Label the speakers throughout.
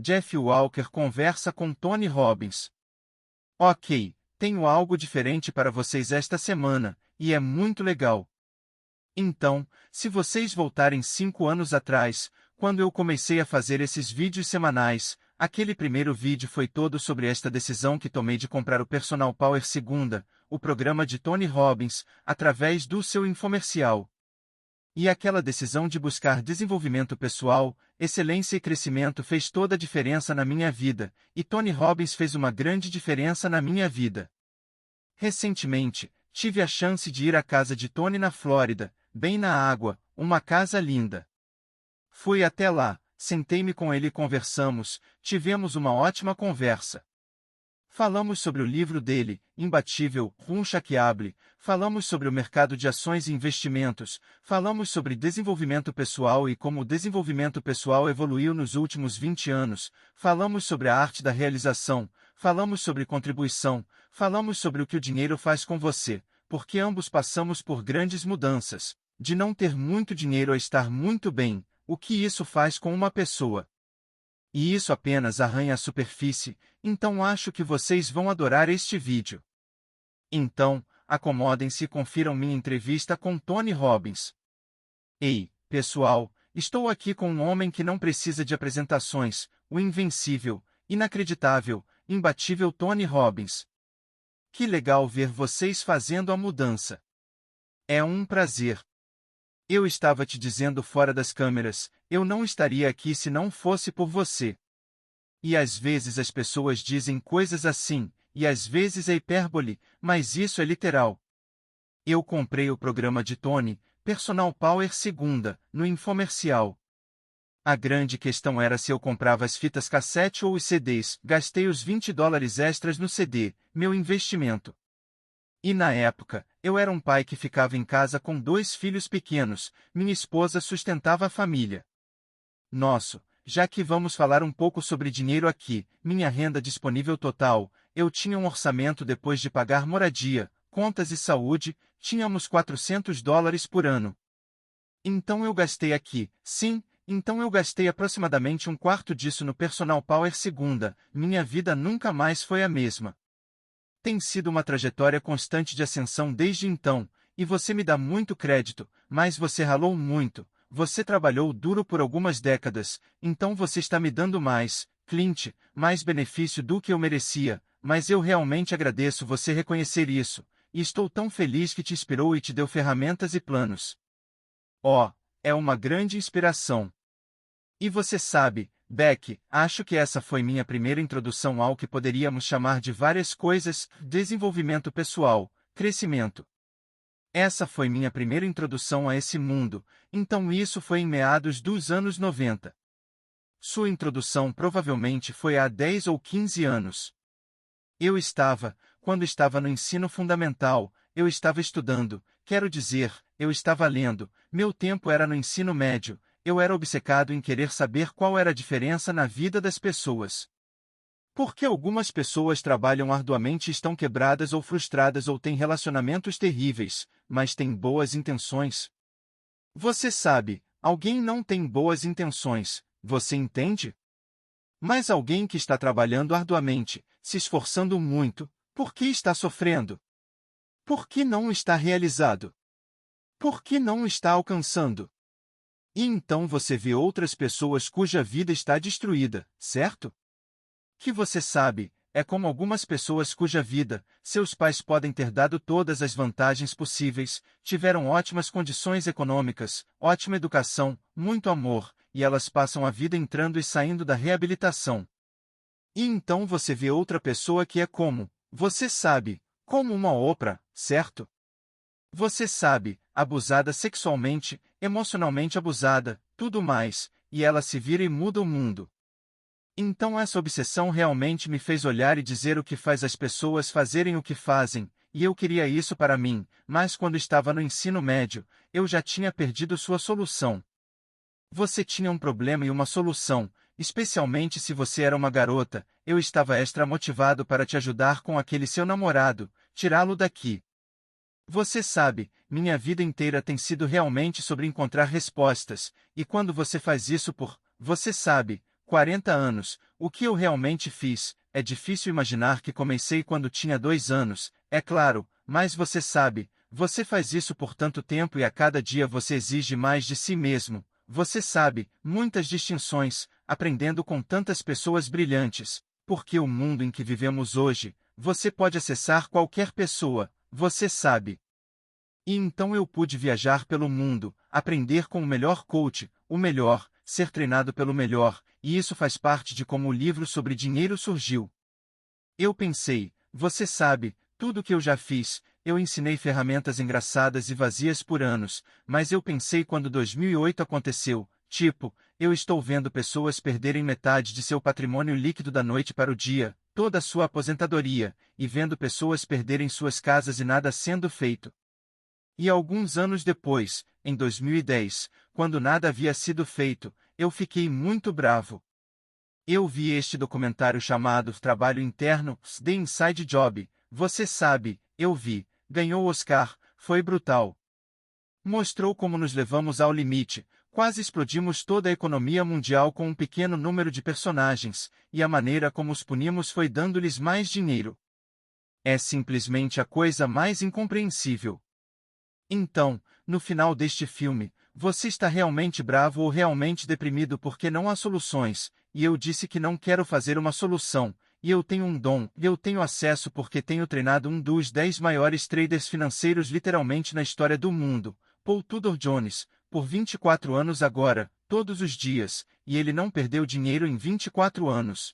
Speaker 1: Jeff Walker conversa com Tony Robbins. Ok, tenho algo diferente para vocês esta semana, e é muito legal. Então, se vocês voltarem 5 anos atrás, quando eu comecei a fazer esses vídeos semanais, aquele primeiro vídeo foi todo sobre esta decisão que tomei de comprar o Personal Power Segunda, o programa de Tony Robbins, através do seu infomercial. E aquela decisão de buscar desenvolvimento pessoal, excelência e crescimento fez toda a diferença na minha vida, e Tony Robbins fez uma grande diferença na minha vida. Recentemente, tive a chance de ir à casa de Tony na Flórida, bem na água, uma casa linda. Fui até lá, sentei-me com ele e conversamos, tivemos uma ótima conversa. Falamos sobre o livro dele, Imbatível, Insaciável, falamos sobre o mercado de ações e investimentos, falamos sobre desenvolvimento pessoal e como o desenvolvimento pessoal evoluiu nos últimos 20 anos, falamos sobre a arte da realização, falamos sobre contribuição, falamos sobre o que o dinheiro faz com você, porque ambos passamos por grandes mudanças, de não ter muito dinheiro a estar muito bem, o que isso faz com uma pessoa. E isso apenas arranha a superfície, então acho que vocês vão adorar este vídeo. Então, acomodem-se e confiram minha entrevista com Tony Robbins. Ei, pessoal, estou aqui com um homem que não precisa de apresentações, o invencível, inacreditável, imbatível Tony Robbins. Que legal ver vocês fazendo a mudança. É um prazer. Eu estava te dizendo fora das câmeras, eu não estaria aqui se não fosse por você. E às vezes as pessoas dizem coisas assim, e às vezes é hipérbole, mas isso é literal. Eu comprei o programa de Tony, Personal Power Segunda, no infomercial. A grande questão era se eu comprava as fitas cassete ou os CDs, gastei os $20 extras no CD, meu investimento. E na época, eu era um pai que ficava em casa com 2 filhos pequenos, minha esposa sustentava a família. Nosso, já que vamos falar um pouco sobre dinheiro aqui, minha renda disponível total, eu tinha um orçamento depois de pagar moradia, contas e saúde, tínhamos $400 por ano. Então eu gastei aqui, sim, então eu gastei aproximadamente um quarto disso no Personal Power Segunda, minha vida nunca mais foi a mesma. Tem sido uma trajetória constante de ascensão desde então, e você me dá muito crédito, mas você ralou muito, você trabalhou duro por algumas décadas, então você está me dando mais, Clint, mais benefício do que eu merecia, mas eu realmente agradeço você reconhecer isso, e estou tão feliz que te inspirou e te deu ferramentas e planos. Oh, é uma grande inspiração. E você sabe, Beck, acho que essa foi minha primeira introdução ao que poderíamos chamar de várias coisas, desenvolvimento pessoal, crescimento. Essa foi minha primeira introdução a esse mundo, então isso foi em meados dos anos 90. Sua introdução provavelmente foi há 10 ou 15 anos. Quando estava no ensino fundamental, eu estava estudando, quero dizer, eu estava lendo, meu tempo era no ensino médio, eu era obcecado em querer saber qual era a diferença na vida das pessoas. Por que algumas pessoas trabalham arduamente e estão quebradas ou frustradas ou têm relacionamentos terríveis, mas têm boas intenções? Você sabe, alguém não tem boas intenções, você entende? Mas alguém que está trabalhando arduamente, se esforçando muito, por que está sofrendo? Por que não está realizado? Por que não está alcançando? E então você vê outras pessoas cuja vida está destruída, certo? Que você sabe, é como algumas pessoas cuja vida, seus pais podem ter dado todas as vantagens possíveis, tiveram ótimas condições econômicas, ótima educação, muito amor, e elas passam a vida entrando e saindo da reabilitação. E então você vê outra pessoa que é como, você sabe, como uma Oprah, certo? Você sabe, abusada sexualmente, emocionalmente abusada, tudo mais, e ela se vira e muda o mundo. Então essa obsessão realmente me fez olhar e dizer o que faz as pessoas fazerem o que fazem, e eu queria isso para mim, mas quando estava no ensino médio, eu já tinha perdido sua solução. Você tinha um problema e uma solução, especialmente se você era uma garota, eu estava extra motivado para te ajudar com aquele seu namorado, tirá-lo daqui. Você sabe, minha vida inteira tem sido realmente sobre encontrar respostas, e quando você faz isso você sabe, 40 anos, o que eu realmente fiz, é difícil imaginar que comecei quando tinha 2 anos, é claro, mas você sabe, você faz isso por tanto tempo e a cada dia você exige mais de si mesmo, você sabe, muitas distinções, aprendendo com tantas pessoas brilhantes, porque o mundo em que vivemos hoje, você pode acessar qualquer pessoa, você sabe. E então eu pude viajar pelo mundo, aprender com o melhor coach, o melhor, ser treinado pelo melhor, e isso faz parte de como o livro sobre dinheiro surgiu. Eu pensei, você sabe, tudo que eu já fiz, eu ensinei ferramentas engraçadas e vazias por anos, mas eu pensei quando 2008 aconteceu, tipo, eu estou vendo pessoas perderem metade de seu patrimônio líquido da noite para o dia, toda a sua aposentadoria, e vendo pessoas perderem suas casas e nada sendo feito. E alguns anos depois, em 2010, quando nada havia sido feito, eu fiquei muito bravo. Eu vi este documentário chamado Trabalho Interno, The Inside Job, você sabe, eu vi, ganhou Oscar, foi brutal. Mostrou como nos levamos ao limite, quase explodimos toda a economia mundial com um pequeno número de personagens, e a maneira como os punimos foi dando-lhes mais dinheiro. É simplesmente a coisa mais incompreensível. Então, no final deste filme, você está realmente bravo ou realmente deprimido porque não há soluções, e eu disse que não quero fazer uma solução, e eu tenho um dom, e eu tenho acesso porque tenho treinado um dos 10 maiores traders financeiros literalmente na história do mundo, Paul Tudor Jones, por 24 anos agora, todos os dias, e ele não perdeu dinheiro em 24 anos.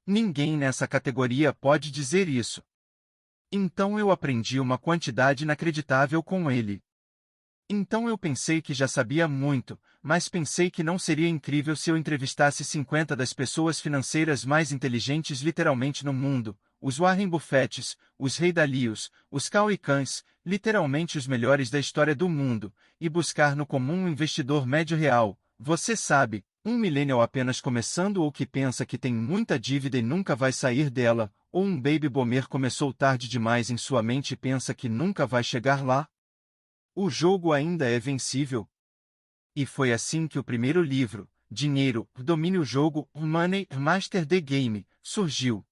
Speaker 1: Ninguém nessa categoria pode dizer isso. Então eu aprendi uma quantidade inacreditável com ele. Então eu pensei que já sabia muito, mas pensei que não seria incrível se eu entrevistasse 50 das pessoas financeiras mais inteligentes literalmente no mundo, os Warren Buffetts, os Ray Dalios, os Kauai Kans, literalmente os melhores da história do mundo, e buscar no comum um investidor médio real, você sabe, um millennial apenas começando ou que pensa que tem muita dívida e nunca vai sair dela, ou um baby boomer começou tarde demais em sua mente e pensa que nunca vai chegar lá? O jogo ainda é vencível. E foi assim que o primeiro livro, Dinheiro, Domine o Jogo, Money Master the Game, surgiu.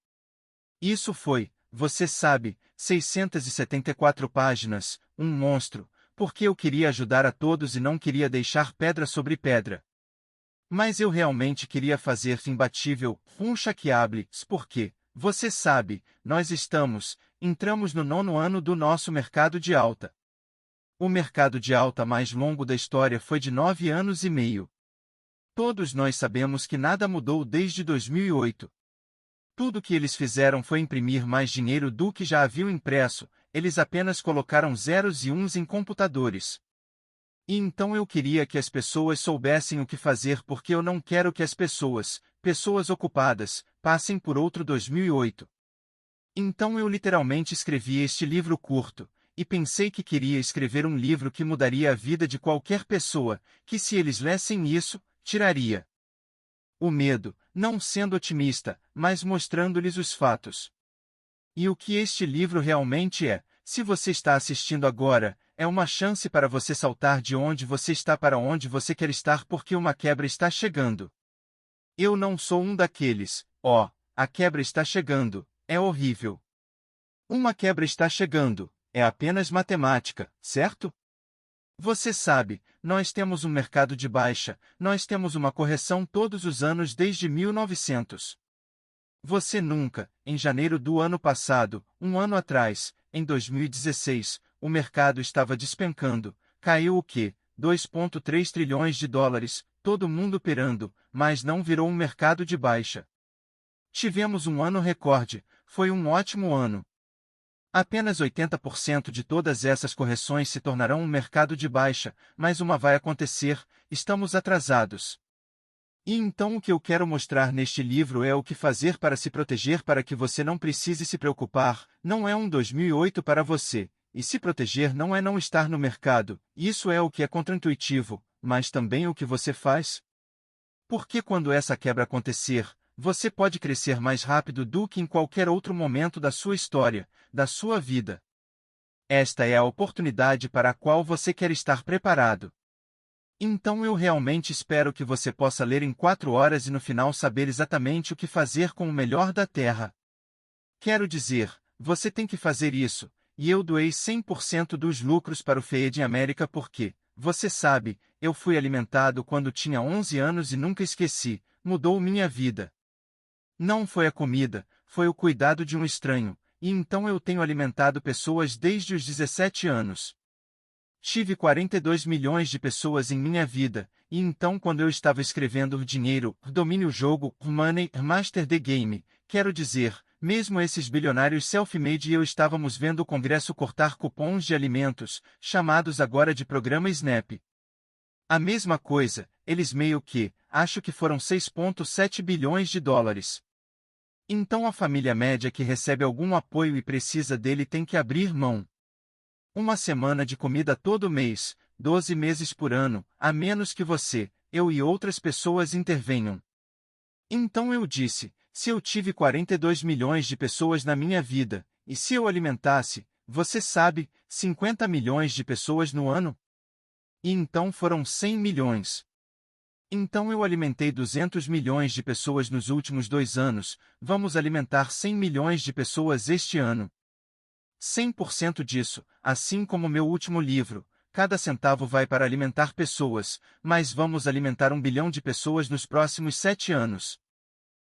Speaker 1: Isso foi, você sabe, 674 páginas, um monstro, porque eu queria ajudar a todos e não queria deixar pedra sobre pedra. Mas eu realmente queria fazer imbatível, insaqueável, porque, você sabe, entramos no 9º ano do nosso mercado de alta. O mercado de alta mais longo da história foi de 9 anos e meio. Todos nós sabemos que nada mudou desde 2008. Tudo que eles fizeram foi imprimir mais dinheiro do que já haviam impresso, eles apenas colocaram zeros e uns em computadores. E então eu queria que as pessoas soubessem o que fazer porque eu não quero que as pessoas ocupadas, passem por outro 2008. Então eu literalmente escrevi este livro curto, e pensei que queria escrever um livro que mudaria a vida de qualquer pessoa, que se eles lessem isso, tiraria o medo, não sendo otimista, mas mostrando-lhes os fatos. E o que este livro realmente é, se você está assistindo agora, é uma chance para você saltar de onde você está para onde você quer estar porque uma quebra está chegando. Eu não sou um daqueles, a quebra está chegando, é horrível. Uma quebra está chegando, é apenas matemática, certo? Você sabe, nós temos um mercado de baixa, nós temos uma correção todos os anos desde 1900. Você nunca, em janeiro do ano passado, um ano atrás, em 2016, o mercado estava despencando, caiu o quê? 2,3 trilhões de dólares, todo mundo operando, mas não virou um mercado de baixa. Tivemos um ano recorde, foi um ótimo ano. Apenas 80% de todas essas correções se tornarão um mercado de baixa, mas uma vai acontecer, estamos atrasados. E então o que eu quero mostrar neste livro é o que fazer para se proteger para que você não precise se preocupar, não é um 2008 para você, e se proteger não é não estar no mercado, isso é o que é contraintuitivo, mas também o que você faz. Porque quando essa quebra acontecer, você pode crescer mais rápido do que em qualquer outro momento da sua história, da sua vida. Esta é a oportunidade para a qual você quer estar preparado. Então eu realmente espero que você possa ler em 4 horas e no final saber exatamente o que fazer com o melhor da Terra. Quero dizer, você tem que fazer isso, e eu doei 100% dos lucros para o Feed América porque, você sabe, eu fui alimentado quando tinha 11 anos e nunca esqueci, mudou minha vida. Não foi a comida, foi o cuidado de um estranho, e então eu tenho alimentado pessoas desde os 17 anos. Tive 42 milhões de pessoas em minha vida, e então quando eu estava escrevendo o dinheiro, domine o jogo, money, master the game, quero dizer, mesmo esses bilionários self-made e eu estávamos vendo o Congresso cortar cupons de alimentos, chamados agora de programa SNAP. A mesma coisa, eles meio que, acho que foram 6,7 bilhões de dólares. Então a família média que recebe algum apoio e precisa dele tem que abrir mão. Uma semana de comida todo mês, 12 meses por ano, a menos que você, eu e outras pessoas intervenham. Então eu disse, se eu tive 42 milhões de pessoas na minha vida, e se eu alimentasse, você sabe, 50 milhões de pessoas no ano? E então foram 100 milhões. Então eu alimentei 200 milhões de pessoas nos últimos 2 anos, vamos alimentar 100 milhões de pessoas este ano. 100% disso, assim como meu último livro, cada centavo vai para alimentar pessoas, mas vamos alimentar 1 bilhão de pessoas nos próximos 7 anos.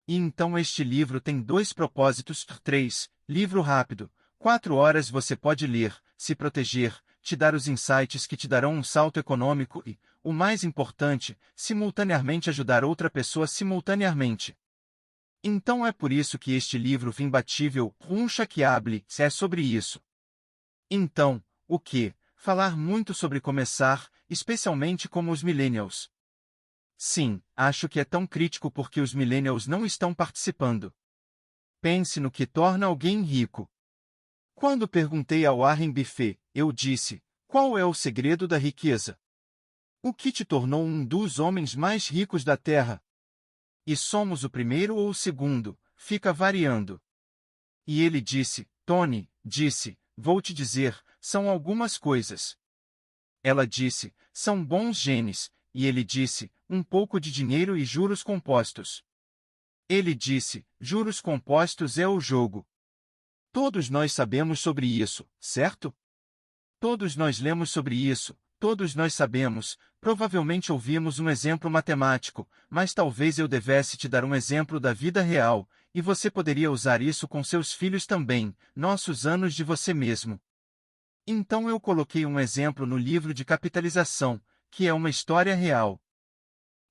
Speaker 1: E então este livro tem 2 propósitos. 3. Livro rápido. 4 horas você pode ler, se proteger, te dar os insights que te darão um salto econômico e, o mais importante, simultaneamente ajudar outra pessoa simultaneamente. Então é por isso que este livro imbatível, Unshakable, é sobre isso. Então, o que? Falar muito sobre começar, especialmente como os millennials. Sim, acho que é tão crítico porque os millennials não estão participando. Pense no que torna alguém rico. Quando perguntei ao Warren Buffett, eu disse, qual é o segredo da riqueza? O que te tornou um dos homens mais ricos da Terra? E somos o primeiro ou o segundo, fica variando. E ele disse, Tony, vou te dizer, são algumas coisas. Ela disse, são bons genes, e ele disse, um pouco de dinheiro e juros compostos. Ele disse, juros compostos é o jogo. Todos nós sabemos sobre isso, certo? Todos nós lemos sobre isso, todos nós sabemos, provavelmente ouvimos um exemplo matemático, mas talvez eu devesse te dar um exemplo da vida real, e você poderia usar isso com seus filhos também, nossos anos de você mesmo. Então eu coloquei um exemplo no livro de capitalização, que é uma história real.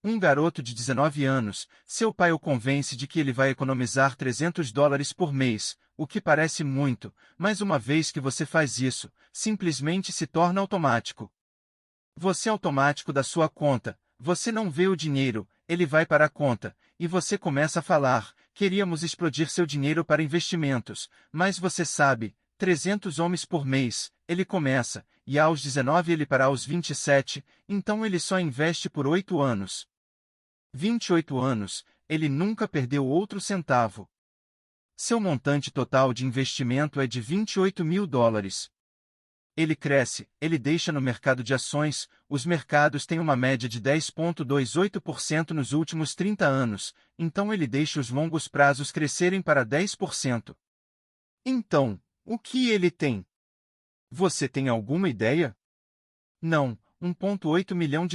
Speaker 1: Um garoto de 19 anos, seu pai o convence de que ele vai economizar $300 por mês, o que parece muito, mas uma vez que você faz isso, simplesmente se torna automático. Você é automático da sua conta, você não vê o dinheiro, ele vai para a conta, e você começa a falar, queríamos explodir seu dinheiro para investimentos, mas você sabe, 300 homens por mês, ele começa, e aos 19 ele para aos 27, então ele só investe por 8 anos. 28 anos, ele nunca perdeu outro centavo. Seu montante total de investimento é de $28.000. Ele cresce, ele deixa no mercado de ações, os mercados têm uma média de 10,28% nos últimos 30 anos, então ele deixa os longos prazos crescerem para 10%. Então, o que ele tem? Você tem alguma ideia? Não, $1,8 milhão,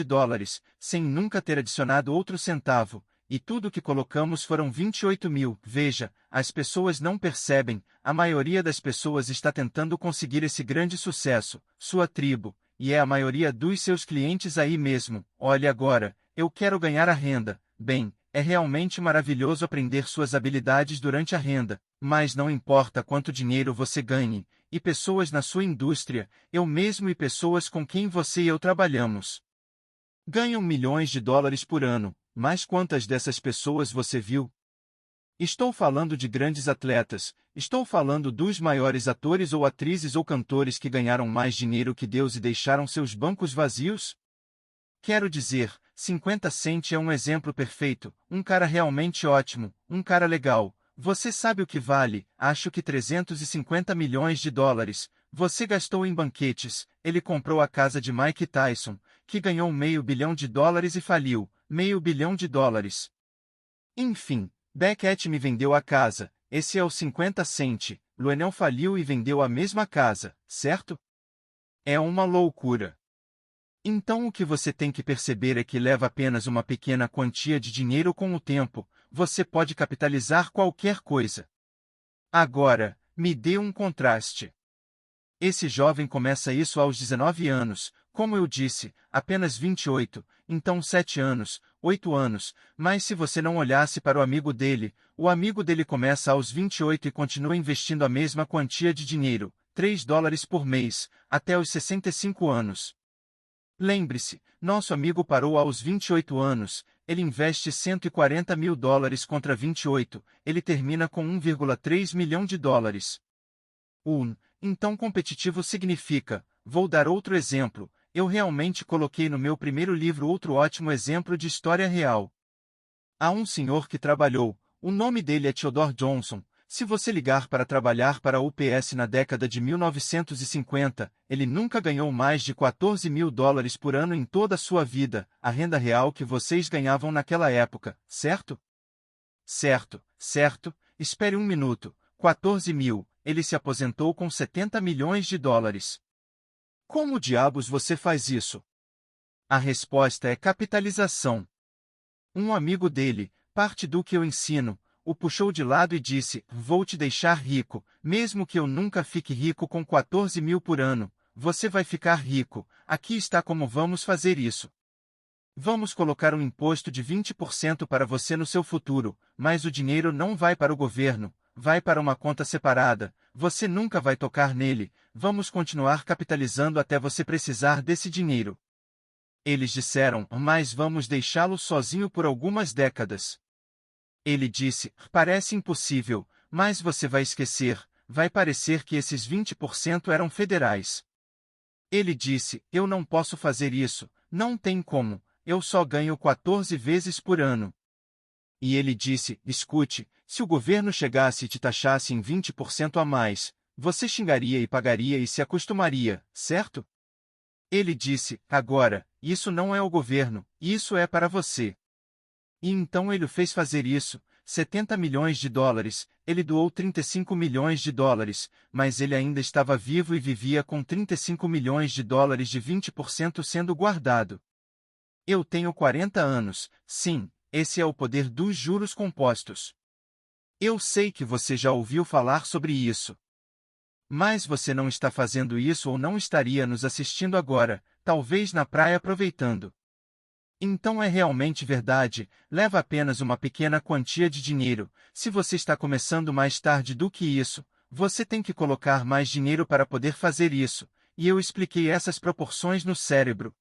Speaker 1: sem nunca ter adicionado outro centavo, e tudo o que colocamos foram 28 mil. Veja, as pessoas não percebem, a maioria das pessoas está tentando conseguir esse grande sucesso, sua tribo, e é a maioria dos seus clientes aí mesmo. Olhe agora, eu quero ganhar a renda. Bem, é realmente maravilhoso aprender suas habilidades durante a renda, mas não importa quanto dinheiro você ganhe, e pessoas na sua indústria, eu mesmo e pessoas com quem você e eu trabalhamos ganham milhões de dólares por ano, mas quantas dessas pessoas você viu? Estou falando de grandes atletas, estou falando dos maiores atores ou atrizes ou cantores que ganharam mais dinheiro que Deus e deixaram seus bancos vazios? Quero dizer, 50 Cent é um exemplo perfeito, um cara realmente ótimo, um cara legal. Você sabe o que vale, acho que $350 milhões, você gastou em banquetes, ele comprou a casa de Mike Tyson, que ganhou $500 milhão e faliu, $500 milhão. Enfim, Beckett me vendeu a casa, esse é o 50 Cent, Lionel faliu e vendeu a mesma casa, certo? É uma loucura. Então o que você tem que perceber é que leva apenas uma pequena quantia de dinheiro com o tempo, você pode capitalizar qualquer coisa. Agora, me dê um contraste. Esse jovem começa isso aos 19 anos, como eu disse, apenas 28, então 7 anos, 8 anos, mas se você não olhasse para o amigo dele começa aos 28 e continua investindo a mesma quantia de dinheiro, $3 por mês, até os 65 anos. Lembre-se, nosso amigo parou aos 28 anos, ele investe $140 mil contra 28, ele termina com $1,3 milhão. Então competitivo significa, vou dar outro exemplo, eu realmente coloquei no meu primeiro livro outro ótimo exemplo de história real. Há um senhor que trabalhou, o nome dele é Theodore Johnson. Se você ligar para trabalhar para a UPS na década de 1950, ele nunca ganhou mais de $14 mil por ano em toda a sua vida, a renda real que vocês ganhavam naquela época, certo? Certo, certo, espere um minuto, 14 mil, ele se aposentou com $70 milhões. Como diabos você faz isso? A resposta é capitalização. Um amigo dele, parte do que eu ensino, o puxou de lado e disse, vou te deixar rico, mesmo que eu nunca fique rico com 14 mil por ano, você vai ficar rico, aqui está como vamos fazer isso. Vamos colocar um imposto de 20% para você no seu futuro, mas o dinheiro não vai para o governo, vai para uma conta separada, você nunca vai tocar nele, vamos continuar capitalizando até você precisar desse dinheiro. Eles disseram, mas vamos deixá-lo sozinho por algumas décadas. Ele disse, parece impossível, mas você vai esquecer, vai parecer que esses 20% eram federais. Ele disse, eu não posso fazer isso, não tem como, eu só ganho 14 vezes por ano. E ele disse, escute, se o governo chegasse e te taxasse em 20% a mais, você xingaria e pagaria e se acostumaria, certo? Ele disse, agora, isso não é o governo, isso é para você. E então ele o fez fazer isso, $70 milhões, ele doou $35 milhões, mas ele ainda estava vivo e vivia com $35 milhões de 20% sendo guardado. Eu tenho 40 anos, sim, esse é o poder dos juros compostos. Eu sei que você já ouviu falar sobre isso. Mas você não está fazendo isso ou não estaria nos assistindo agora, talvez na praia aproveitando. Então é realmente verdade, leva apenas uma pequena quantia de dinheiro, se você está começando mais tarde do que isso, você tem que colocar mais dinheiro para poder fazer isso, e eu expliquei essas proporções no cérebro.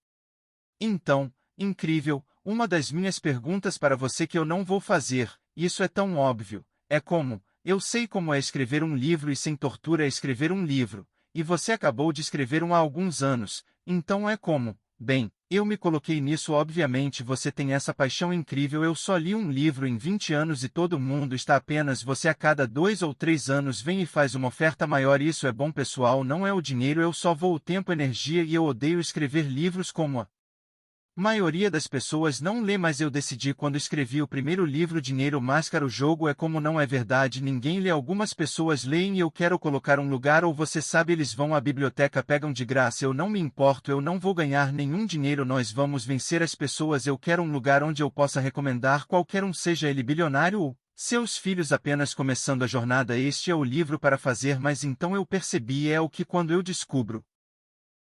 Speaker 1: Então, incrível, uma das minhas perguntas para você que eu não vou fazer, isso é tão óbvio, é como, eu sei como é escrever um livro e sem tortura é escrever um livro, e você acabou de escrever um há alguns anos, então é como, bem, eu me coloquei nisso obviamente você tem essa paixão incrível eu só li um livro em 20 anos e todo mundo está apenas você a cada 2 ou 3 anos vem e faz uma oferta maior isso é bom pessoal não é o dinheiro eu só vou o tempo energia e eu odeio escrever livros como a maioria das pessoas não lê mas eu decidi quando escrevi o primeiro livro Dinheiro Máscara o jogo é como não é verdade ninguém lê algumas pessoas leem e eu quero colocar um lugar ou você sabe eles vão à biblioteca pegam de graça eu não me importo eu não vou ganhar nenhum dinheiro nós vamos vencer as pessoas eu quero um lugar onde eu possa recomendar qualquer um seja ele bilionário ou seus filhos apenas começando a jornada este é o livro para fazer mas então eu percebi é o que quando eu descubro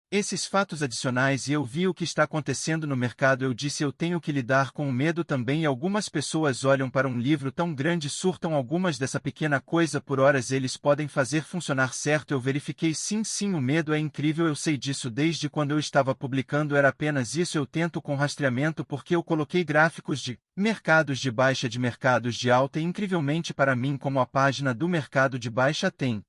Speaker 1: esses fatos adicionais e eu vi o que está acontecendo no mercado eu disse eu tenho que lidar com o medo também e algumas pessoas olham para um livro tão grande surtam algumas dessa pequena coisa por horas eles podem fazer funcionar certo eu verifiquei sim o medo é incrível eu sei disso desde quando eu estava publicando era apenas isso eu tento com rastreamento porque eu coloquei gráficos de mercados de baixa de mercados de alta e incrivelmente para mim como a página do mercado de baixa tem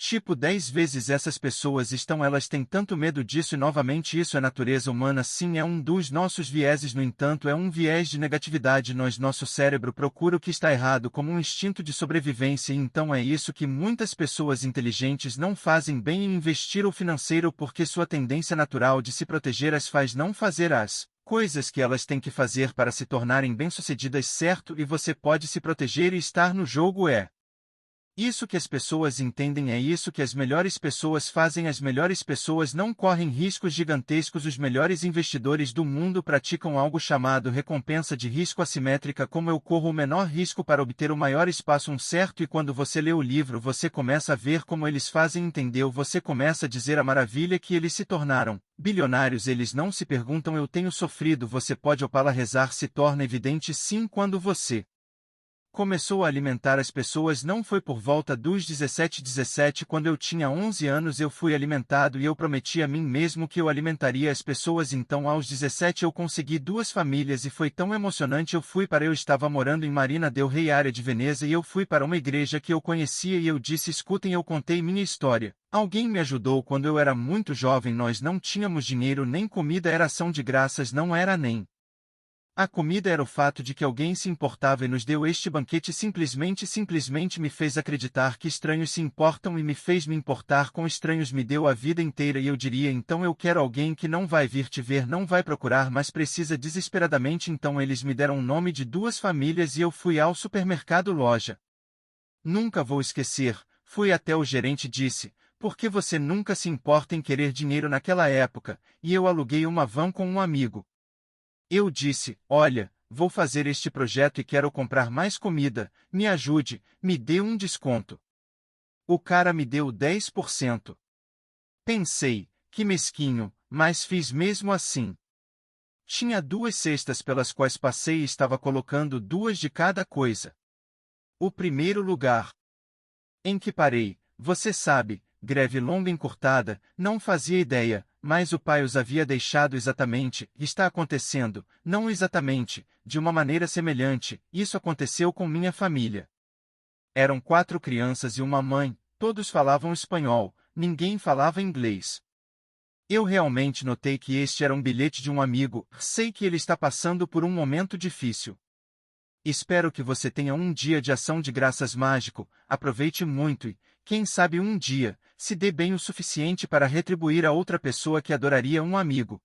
Speaker 1: Tipo 10 vezes essas pessoas elas têm tanto medo disso e novamente isso é natureza humana sim é um dos nossos vieses no entanto é um viés de negatividade nosso cérebro procura o que está errado como um instinto de sobrevivência e então é isso que muitas pessoas inteligentes não fazem bem em investir o financeiro porque sua tendência natural de se proteger as faz não fazer as coisas que elas têm que fazer para se tornarem bem-sucedidas certo e você pode se proteger e estar no jogo isso que as pessoas entendem é isso que as melhores pessoas fazem. As melhores pessoas não correm riscos gigantescos. Os melhores investidores do mundo praticam algo chamado recompensa de risco assimétrica. Como eu corro o menor risco para obter o maior espaço certo e quando você lê o livro você começa a ver como eles fazem entendeu? Você começa a dizer a maravilha que eles se tornaram bilionários. Eles não se perguntam eu tenho sofrido. Você pode opá-la rezar se torna evidente sim quando você começou a alimentar as pessoas não foi por volta dos 17 quando eu tinha 11 anos eu fui alimentado e eu prometi a mim mesmo que eu alimentaria as pessoas então aos 17 eu consegui 2 famílias e foi tão emocionante eu estava morando em Marina del Rey área de Veneza e eu fui para uma igreja que eu conhecia e eu disse escutem eu contei minha história. Alguém me ajudou quando eu era muito jovem nós não tínhamos dinheiro nem comida era ação de graças não era nem a comida era o fato de que alguém se importava e nos deu este banquete simplesmente me fez acreditar que estranhos se importam e me fez me importar com estranhos me deu a vida inteira e eu diria então eu quero alguém que não vai vir te ver não vai procurar mas precisa desesperadamente então eles me deram o nome de 2 famílias e eu fui ao supermercado loja. Nunca vou esquecer, fui até o gerente disse, por que você nunca se importa em querer dinheiro naquela época, e eu aluguei uma van com um amigo. Eu disse, olha, vou fazer este projeto e quero comprar mais comida, me ajude, me dê um desconto. O cara me deu 10%. Pensei, que mesquinho, mas fiz mesmo assim. Tinha 2 cestas pelas quais passei e estava colocando 2 de cada coisa. O primeiro lugar em que parei, você sabe, greve longa encurtada, não fazia ideia, mas o pai os havia deixado exatamente, está acontecendo, não exatamente, de uma maneira semelhante, isso aconteceu com minha família. Eram 4 crianças e uma mãe, todos falavam espanhol, ninguém falava inglês. Eu realmente notei que este era um bilhete de um amigo, sei que ele está passando por um momento difícil. Espero que você tenha um dia de ação de graças mágico, aproveite muito e, quem sabe um dia, se dê bem o suficiente para retribuir a outra pessoa que adoraria um amigo.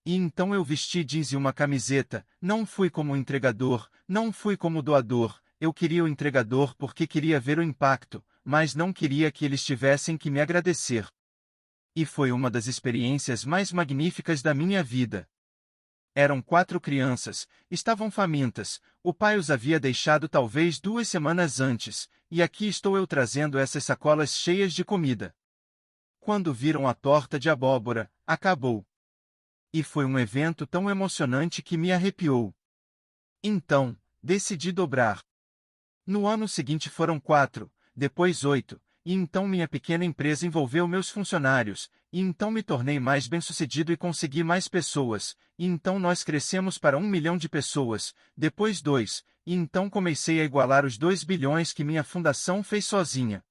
Speaker 1: E então eu vesti jeans e uma camiseta, não fui como entregador, não fui como doador, eu queria o entregador porque queria ver o impacto, mas não queria que eles tivessem que me agradecer. E foi uma das experiências mais magníficas da minha vida. Eram 4 crianças, estavam famintas, o pai os havia deixado talvez 2 semanas antes, e aqui estou eu trazendo essas sacolas cheias de comida. Quando viram a torta de abóbora, acabou. E foi um evento tão emocionante que me arrepiou. Então, decidi dobrar. No ano seguinte foram 4, depois 8, e então minha pequena empresa envolveu meus funcionários, e então me tornei mais bem-sucedido e consegui mais pessoas, e então nós crescemos para 1 milhão de pessoas, depois 2, e então comecei a igualar os 2 bilhões que minha fundação fez sozinha.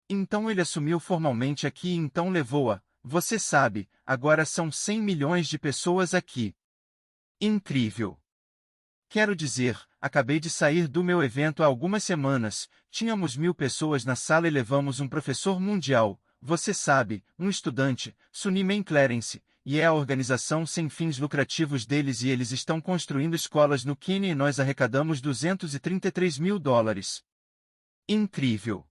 Speaker 1: Então ele assumiu formalmente aqui e então levou-a, você sabe, agora são 100 milhões de pessoas aqui. Incrível! Quero dizer, acabei de sair do meu evento há algumas semanas, tínhamos 1000 pessoas na sala e levamos um professor mundial, você sabe, um estudante, Sunny Clarence, e é a organização sem fins lucrativos deles e eles estão construindo escolas no Quênia e nós arrecadamos $233 mil. Incrível!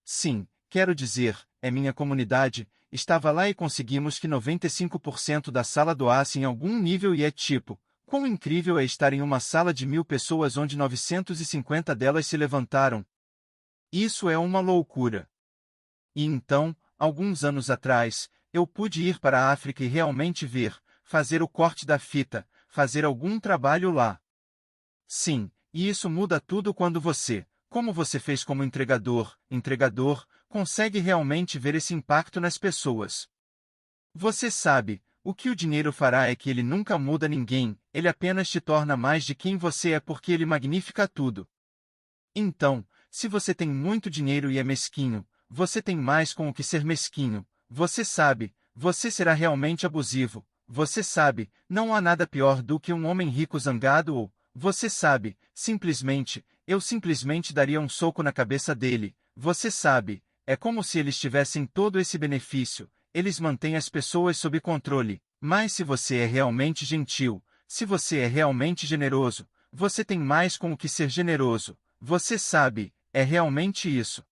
Speaker 1: Sim, quero dizer, é minha comunidade, estava lá e conseguimos que 95% da sala doasse em algum nível e é tipo, quão incrível é estar em uma sala de 1000 pessoas onde 950 delas se levantaram. Isso é uma loucura. E então, alguns anos atrás, eu pude ir para a África e realmente ver, fazer o corte da fita, fazer algum trabalho lá. Sim, e isso muda tudo quando você, como você fez como entregador, consegue realmente ver esse impacto nas pessoas. Você sabe, o que o dinheiro fará é que ele nunca muda ninguém, ele apenas te torna mais de quem você é porque ele magnifica tudo. Então, se você tem muito dinheiro e é mesquinho, você tem mais com o que ser mesquinho. Você sabe, você será realmente abusivo. Você sabe, não há nada pior do que um homem rico zangado ou, você sabe, simplesmente, eu simplesmente daria um soco na cabeça dele. Você sabe, é como se eles tivessem todo esse benefício, eles mantêm as pessoas sob controle. Mas se você é realmente gentil, se você é realmente generoso, você tem mais com o que ser generoso. Você sabe, é realmente isso.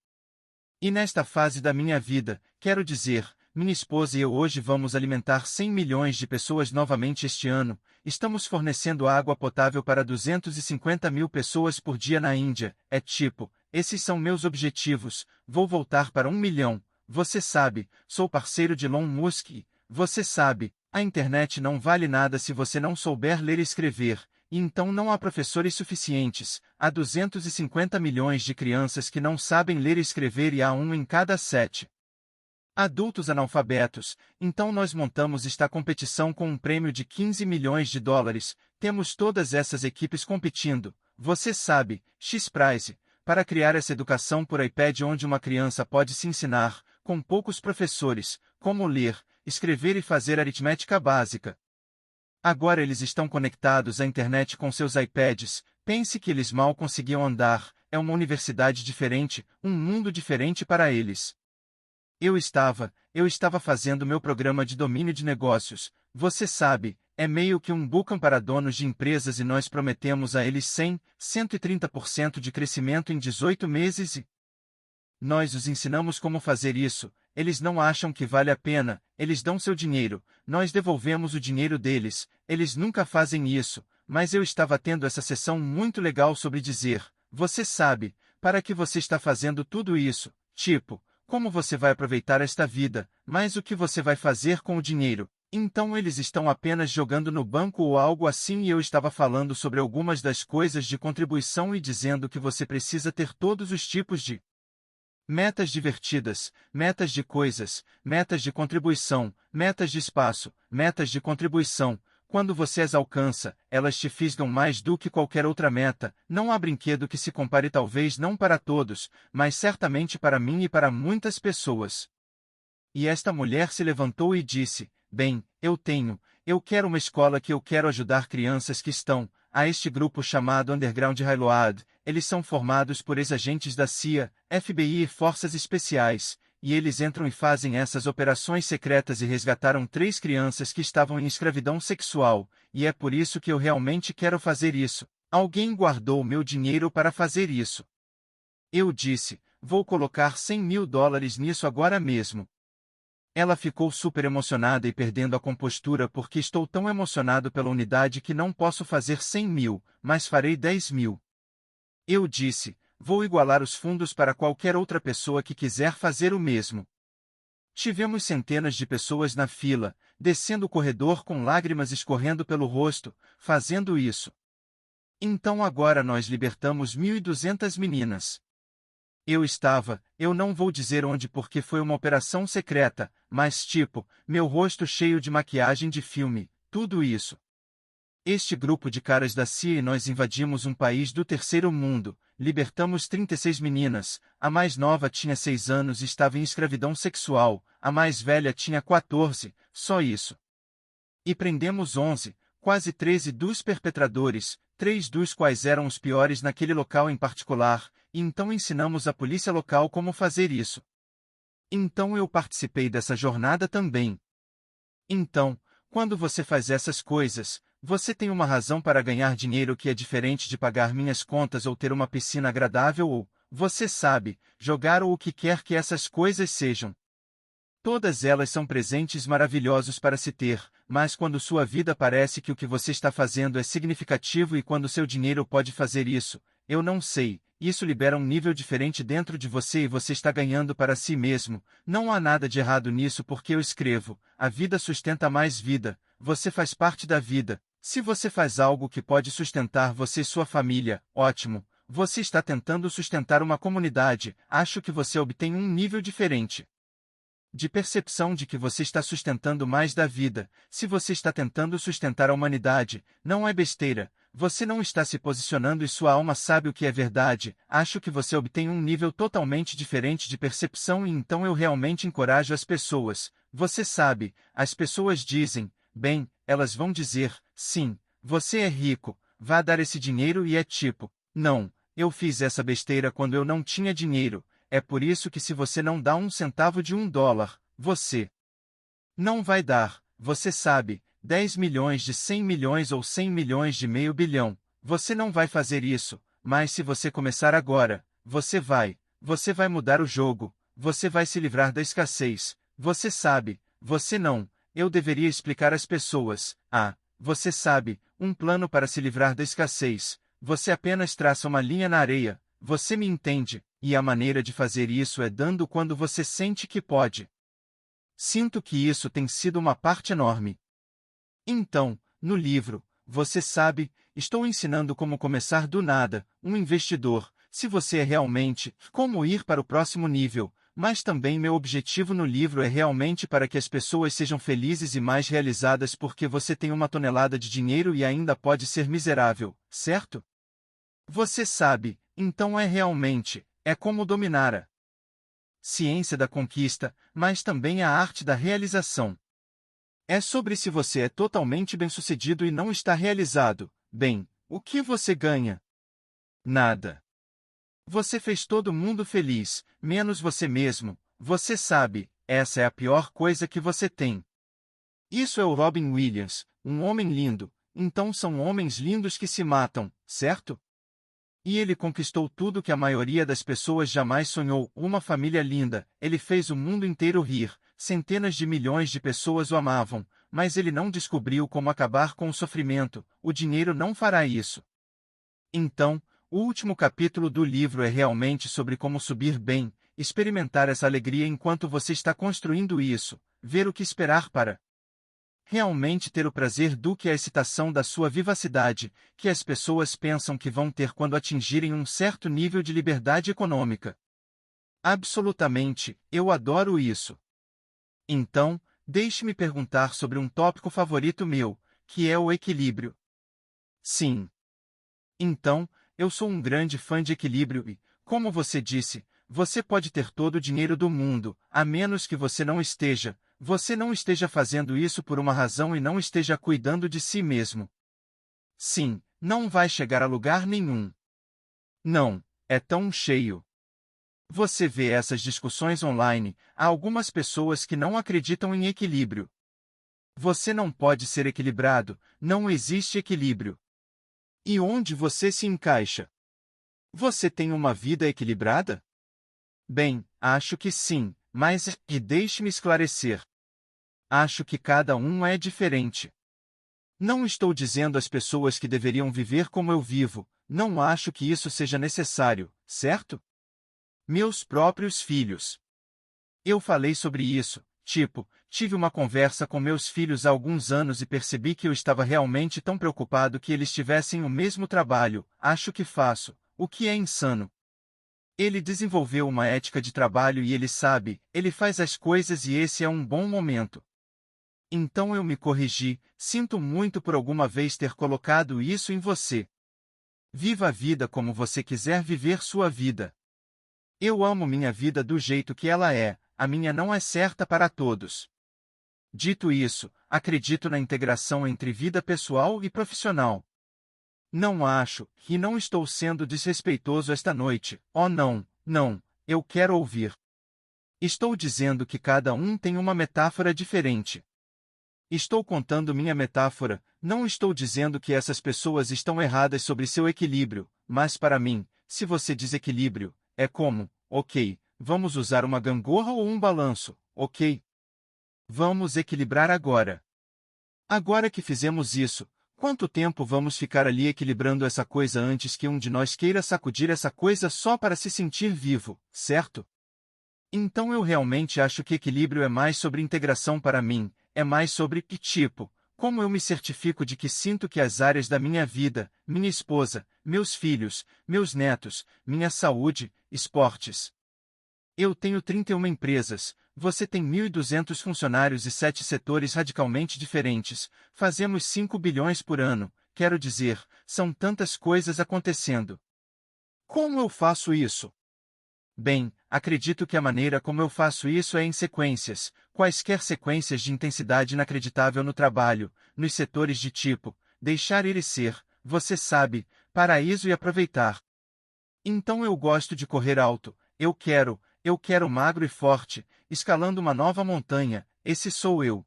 Speaker 1: E nesta fase da minha vida, quero dizer, minha esposa e eu hoje vamos alimentar 100 milhões de pessoas novamente este ano, estamos fornecendo água potável para 250 mil pessoas por dia na Índia, é tipo, esses são meus objetivos, vou voltar para 1 milhão, você sabe, sou parceiro de Elon Musk, você sabe, a internet não vale nada se você não souber ler e escrever, e então não há professores suficientes, há 250 milhões de crianças que não sabem ler e escrever e há um em cada 7 adultos analfabetos, então nós montamos esta competição com um prêmio de 15 milhões de dólares, temos todas essas equipes competindo, você sabe, X-Prize, para criar essa educação por iPad onde uma criança pode se ensinar, com poucos professores, como ler, escrever e fazer aritmética básica. Agora eles estão conectados à internet com seus iPads, pense que eles mal conseguiam andar, é uma universidade diferente, um mundo diferente para eles. Eu estava fazendo meu programa de domínio de negócios, você sabe, é meio que um bootcamp para donos de empresas e nós prometemos a eles 100, 130% de crescimento em 18 meses e nós os ensinamos como fazer isso, eles não acham que vale a pena, eles dão seu dinheiro, nós devolvemos o dinheiro deles, eles nunca fazem isso, mas eu estava tendo essa sessão muito legal sobre dizer, você sabe, para que você está fazendo tudo isso, tipo, como você vai aproveitar esta vida, mas o que você vai fazer com o dinheiro? Então eles estão apenas jogando no banco ou algo assim e eu estava falando sobre algumas das coisas de contribuição e dizendo que você precisa ter todos os tipos de metas divertidas, metas de coisas, metas de contribuição, metas de espaço, metas de contribuição. Quando você as alcança, elas te fisgam mais do que qualquer outra meta. Não há brinquedo que se compare talvez não para todos, mas certamente para mim e para muitas pessoas. E esta mulher se levantou e disse, bem, eu quero uma escola que eu quero ajudar crianças que estão, a este grupo chamado Underground Railroad, eles são formados por ex-agentes da CIA, FBI e Forças Especiais, e eles entram e fazem essas operações secretas e resgataram 3 crianças que estavam em escravidão sexual, e é por isso que eu realmente quero fazer isso. Alguém guardou meu dinheiro para fazer isso. Eu disse, vou colocar 100 mil dólares nisso agora mesmo. Ela ficou super emocionada e perdendo a compostura porque estou tão emocionado pela unidade que não posso fazer 100 mil, mas farei 10 mil. Eu disse, vou igualar os fundos para qualquer outra pessoa que quiser fazer o mesmo. Tivemos centenas de pessoas na fila, descendo o corredor com lágrimas escorrendo pelo rosto, fazendo isso. Então agora nós libertamos 1.200 meninas. Eu não vou dizer onde porque foi uma operação secreta, mas tipo, meu rosto cheio de maquiagem de filme, tudo isso. Este grupo de caras da CIA e nós invadimos um país do terceiro mundo, libertamos 36 meninas, a mais nova tinha 6 anos e estava em escravidão sexual, a mais velha tinha 14, só isso. E prendemos 11, quase 13 dos perpetradores, 3 dos quais eram os piores naquele local em particular, e então ensinamos a polícia local como fazer isso. Então eu participei dessa jornada também. Então, quando você faz essas coisas, você tem uma razão para ganhar dinheiro que é diferente de pagar minhas contas ou ter uma piscina agradável ou, você sabe, jogar ou o que quer que essas coisas sejam. Todas elas são presentes maravilhosos para se ter, mas quando sua vida parece que o que você está fazendo é significativo e quando seu dinheiro pode fazer isso, eu não sei, isso libera um nível diferente dentro de você e você está ganhando para si mesmo. Não há nada de errado nisso porque eu escrevo, a vida sustenta mais vida, você faz parte da vida. Se você faz algo que pode sustentar você e sua família, ótimo, você está tentando sustentar uma comunidade, acho que você obtém um nível diferente. de percepção de que você está sustentando mais da vida. Se você está tentando sustentar a humanidade, não é besteira. Você não está se posicionando e sua alma sabe o que é verdade. Acho que você obtém um nível totalmente diferente de percepção e então eu realmente encorajo as pessoas. Você sabe, as pessoas dizem, bem, elas vão dizer, sim, você é rico, vá dar esse dinheiro e é tipo, não, eu fiz essa besteira quando eu não tinha dinheiro. É por isso que se você não dá um centavo de $1, você não vai dar, você sabe, 10 milhões de 100 milhões ou 100 milhões de meio bilhão. Você não vai fazer isso, mas se você começar agora, você vai mudar o jogo, você vai se livrar da escassez. Você sabe, você não, eu deveria explicar às pessoas, você sabe, um plano para se livrar da escassez. Você apenas traça uma linha na areia, você me entende, e a maneira de fazer isso é dando quando você sente que pode. Sinto que isso tem sido uma parte enorme. Então, no livro, você sabe, estou ensinando como começar do nada, um investidor, se você é realmente, como ir para o próximo nível, mas também meu objetivo no livro é realmente para que as pessoas sejam felizes e mais realizadas porque você tem 1 tonelada de dinheiro e ainda pode ser miserável, certo? Você sabe, então é como dominar a ciência da conquista, mas também a arte da realização. É sobre se você é totalmente bem-sucedido e não está realizado. Bem, o que você ganha? Nada. Você fez todo mundo feliz, menos você mesmo. Você sabe, essa é a pior coisa que você tem. Isso é o Robin Williams, um homem lindo. Então são homens lindos que se matam, certo? E ele conquistou tudo que a maioria das pessoas jamais sonhou, uma família linda, ele fez o mundo inteiro rir, centenas de milhões de pessoas o amavam, mas ele não descobriu como acabar com o sofrimento, o dinheiro não fará isso. Então, o último capítulo do livro é realmente sobre como subir bem, experimentar essa alegria enquanto você está construindo isso, ver o que esperar para realmente ter o prazer do que a excitação da sua vivacidade, que as pessoas pensam que vão ter quando atingirem um certo nível de liberdade econômica. Absolutamente, eu adoro isso. Então, deixe-me perguntar sobre um tópico favorito meu, que é o equilíbrio. Sim. Então, eu sou um grande fã de equilíbrio e, como você disse, você pode ter todo o dinheiro do mundo, a menos que você não esteja fazendo isso por uma razão e não esteja cuidando de si mesmo. Sim, não vai chegar a lugar nenhum. Não, é tão cheio. Você vê essas discussões online, há algumas pessoas que não acreditam em equilíbrio. Você não pode ser equilibrado, não existe equilíbrio. E onde você se encaixa? Você tem uma vida equilibrada? Bem, acho que sim, mas e deixe-me esclarecer. Acho que cada um é diferente. Não estou dizendo às pessoas que deveriam viver como eu vivo, não acho que isso seja necessário, certo? Meus próprios filhos. Eu falei sobre isso, tive uma conversa com meus filhos há alguns anos e percebi que eu estava realmente tão preocupado que eles tivessem o mesmo trabalho, acho que faço, o que é insano. Ele desenvolveu uma ética de trabalho e ele sabe, ele faz as coisas e esse é um bom momento. Então eu me corrigi, sinto muito por alguma vez ter colocado isso em você. Viva a vida como você quiser viver sua vida. Eu amo minha vida do jeito que ela é, a minha não é certa para todos. Dito isso, acredito na integração entre vida pessoal e profissional. Não acho, e não estou sendo desrespeitoso esta noite, oh não, não, eu quero ouvir. Estou dizendo que cada um tem uma metáfora diferente. Estou contando minha metáfora, não estou dizendo que essas pessoas estão erradas sobre seu equilíbrio, mas para mim, se você diz equilíbrio, é como, ok, vamos usar uma gangorra ou um balanço, ok? Vamos equilibrar agora. Agora que fizemos isso, quanto tempo vamos ficar ali equilibrando essa coisa antes que um de nós queira sacudir essa coisa só para se sentir vivo, certo? Então eu realmente acho que equilíbrio é mais sobre integração para mim, é mais sobre como eu me certifico de que sinto que as áreas da minha vida, minha esposa, meus filhos, meus netos, minha saúde, esportes. Eu tenho 31 empresas, você tem 1.200 funcionários e 7 setores radicalmente diferentes, fazemos 5 bilhões por ano, quero dizer, são tantas coisas acontecendo. Como eu faço isso? Bem, acredito que a maneira como eu faço isso é em sequências, quaisquer sequências de intensidade inacreditável no trabalho, nos setores de tipo, deixar ir e ser, você sabe, paraíso e aproveitar. Então eu gosto de correr alto, eu quero magro e forte, escalando uma nova montanha, esse sou eu.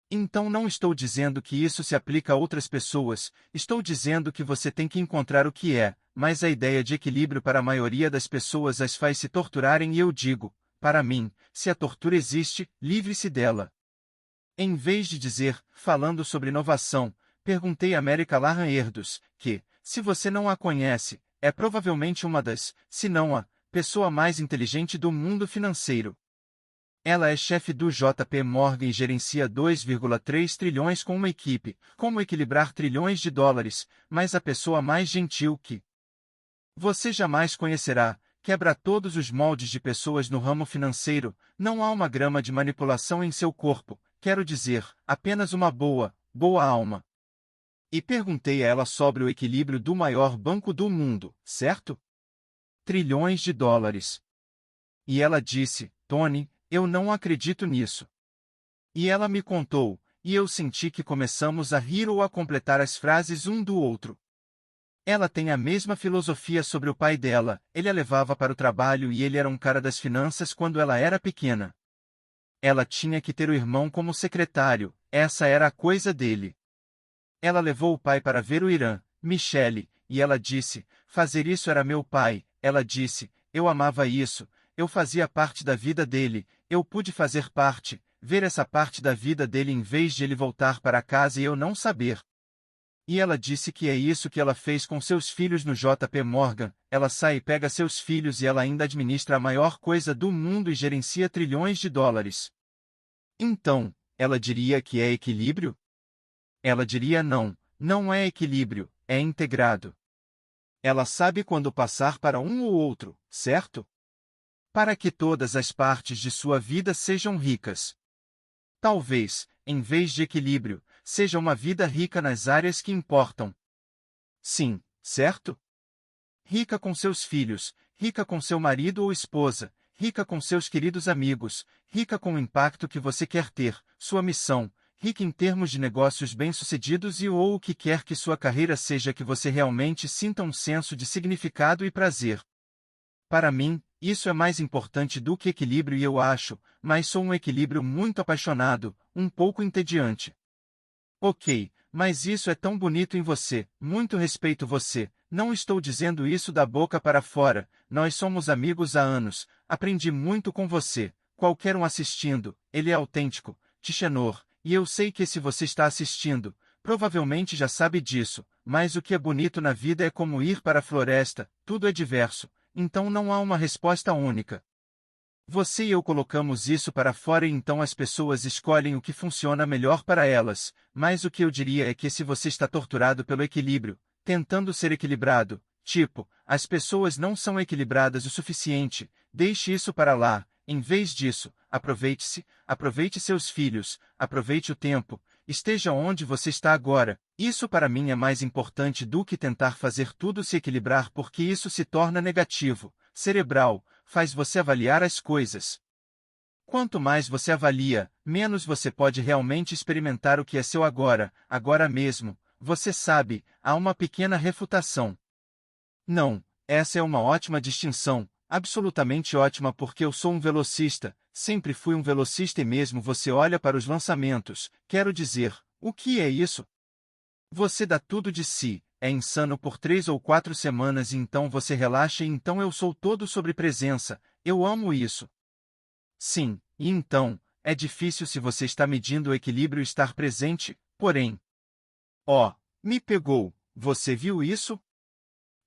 Speaker 1: Então não estou dizendo que isso se aplica a outras pessoas, estou dizendo que você tem que encontrar o que é, mas a ideia de equilíbrio para a maioria das pessoas as faz se torturarem e eu digo, para mim, se a tortura existe, livre-se dela. Em vez de dizer, falando sobre inovação, perguntei a América Larran Erdos, que, se você não a conhece, é provavelmente uma das, se não a, pessoa mais inteligente do mundo financeiro. Ela é chefe do JP Morgan e gerencia 2,3 trilhões com uma equipe, como equilibrar trilhões de dólares, mas a pessoa mais gentil que você jamais conhecerá, quebra todos os moldes de pessoas no ramo financeiro, não há uma grama de manipulação em seu corpo, quero dizer, apenas uma boa alma. E perguntei a ela sobre o equilíbrio do maior banco do mundo, certo? Trilhões de dólares. E ela disse, Tony, eu não acredito nisso. E ela me contou, e eu senti que começamos a rir ou a completar as frases um do outro. Ela tem a mesma filosofia sobre o pai dela, ele a levava para o trabalho e ele era um cara das finanças quando ela era pequena. Ela tinha que ter o irmão como secretário, essa era a coisa dele. Ela levou o pai para ver o Irã, Michele, e ela disse, fazer isso era meu pai, ela disse, eu amava isso, eu fazia parte da vida dele, eu pude fazer parte, ver essa parte da vida dele em vez de ele voltar para casa e eu não saber. E ela disse que é isso que ela fez com seus filhos no JP Morgan, ela sai e pega seus filhos e ela ainda administra a maior coisa do mundo e gerencia trilhões de dólares. Então, ela diria que é equilíbrio? Ela diria não, não é equilíbrio, é integrado. Ela sabe quando passar para um ou outro, certo? Para que todas as partes de sua vida sejam ricas. Talvez, em vez de equilíbrio, seja uma vida rica nas áreas que importam. Sim, certo? Rica com seus filhos, rica com seu marido ou esposa, rica com seus queridos amigos, rica com o impacto que você quer ter, sua missão, rica em termos de negócios bem-sucedidos e ou o que quer que sua carreira seja que você realmente sinta um senso de significado e prazer. Para mim, isso é mais importante do que equilíbrio e eu acho, mas sou um equilíbrio muito apaixonado, um pouco entediante. Ok, mas isso é tão bonito em você, muito respeito você, não estou dizendo isso da boca para fora, nós somos amigos há anos, aprendi muito com você, qualquer um assistindo, ele é autêntico, Tichenor, e eu sei que se você está assistindo, provavelmente já sabe disso, mas o que é bonito na vida é como ir para a floresta, tudo é diverso, então não há uma resposta única. Você e eu colocamos isso para fora e então as pessoas escolhem o que funciona melhor para elas, mas o que eu diria é que se você está torturado pelo equilíbrio, tentando ser equilibrado, tipo, as pessoas não são equilibradas o suficiente, deixe isso para lá, em vez disso, aproveite-se, aproveite seus filhos, aproveite o tempo, esteja onde você está agora, isso para mim é mais importante do que tentar fazer tudo se equilibrar porque isso se torna negativo, cerebral, faz você avaliar as coisas. Quanto mais você avalia, menos você pode realmente experimentar o que é seu agora, agora mesmo. Você sabe, há uma pequena refutação. Não, essa é uma ótima distinção, absolutamente ótima porque eu sou um velocista, sempre fui um velocista e mesmo você olha para os lançamentos, quero dizer, o que é isso? Você dá tudo de si, é insano por 3 ou 4 semanas e então você relaxa e então eu sou todo sobre presença, eu amo isso. Sim, e então, é difícil se você está medindo o equilíbrio estar presente, porém. Oh, me pegou, você viu isso?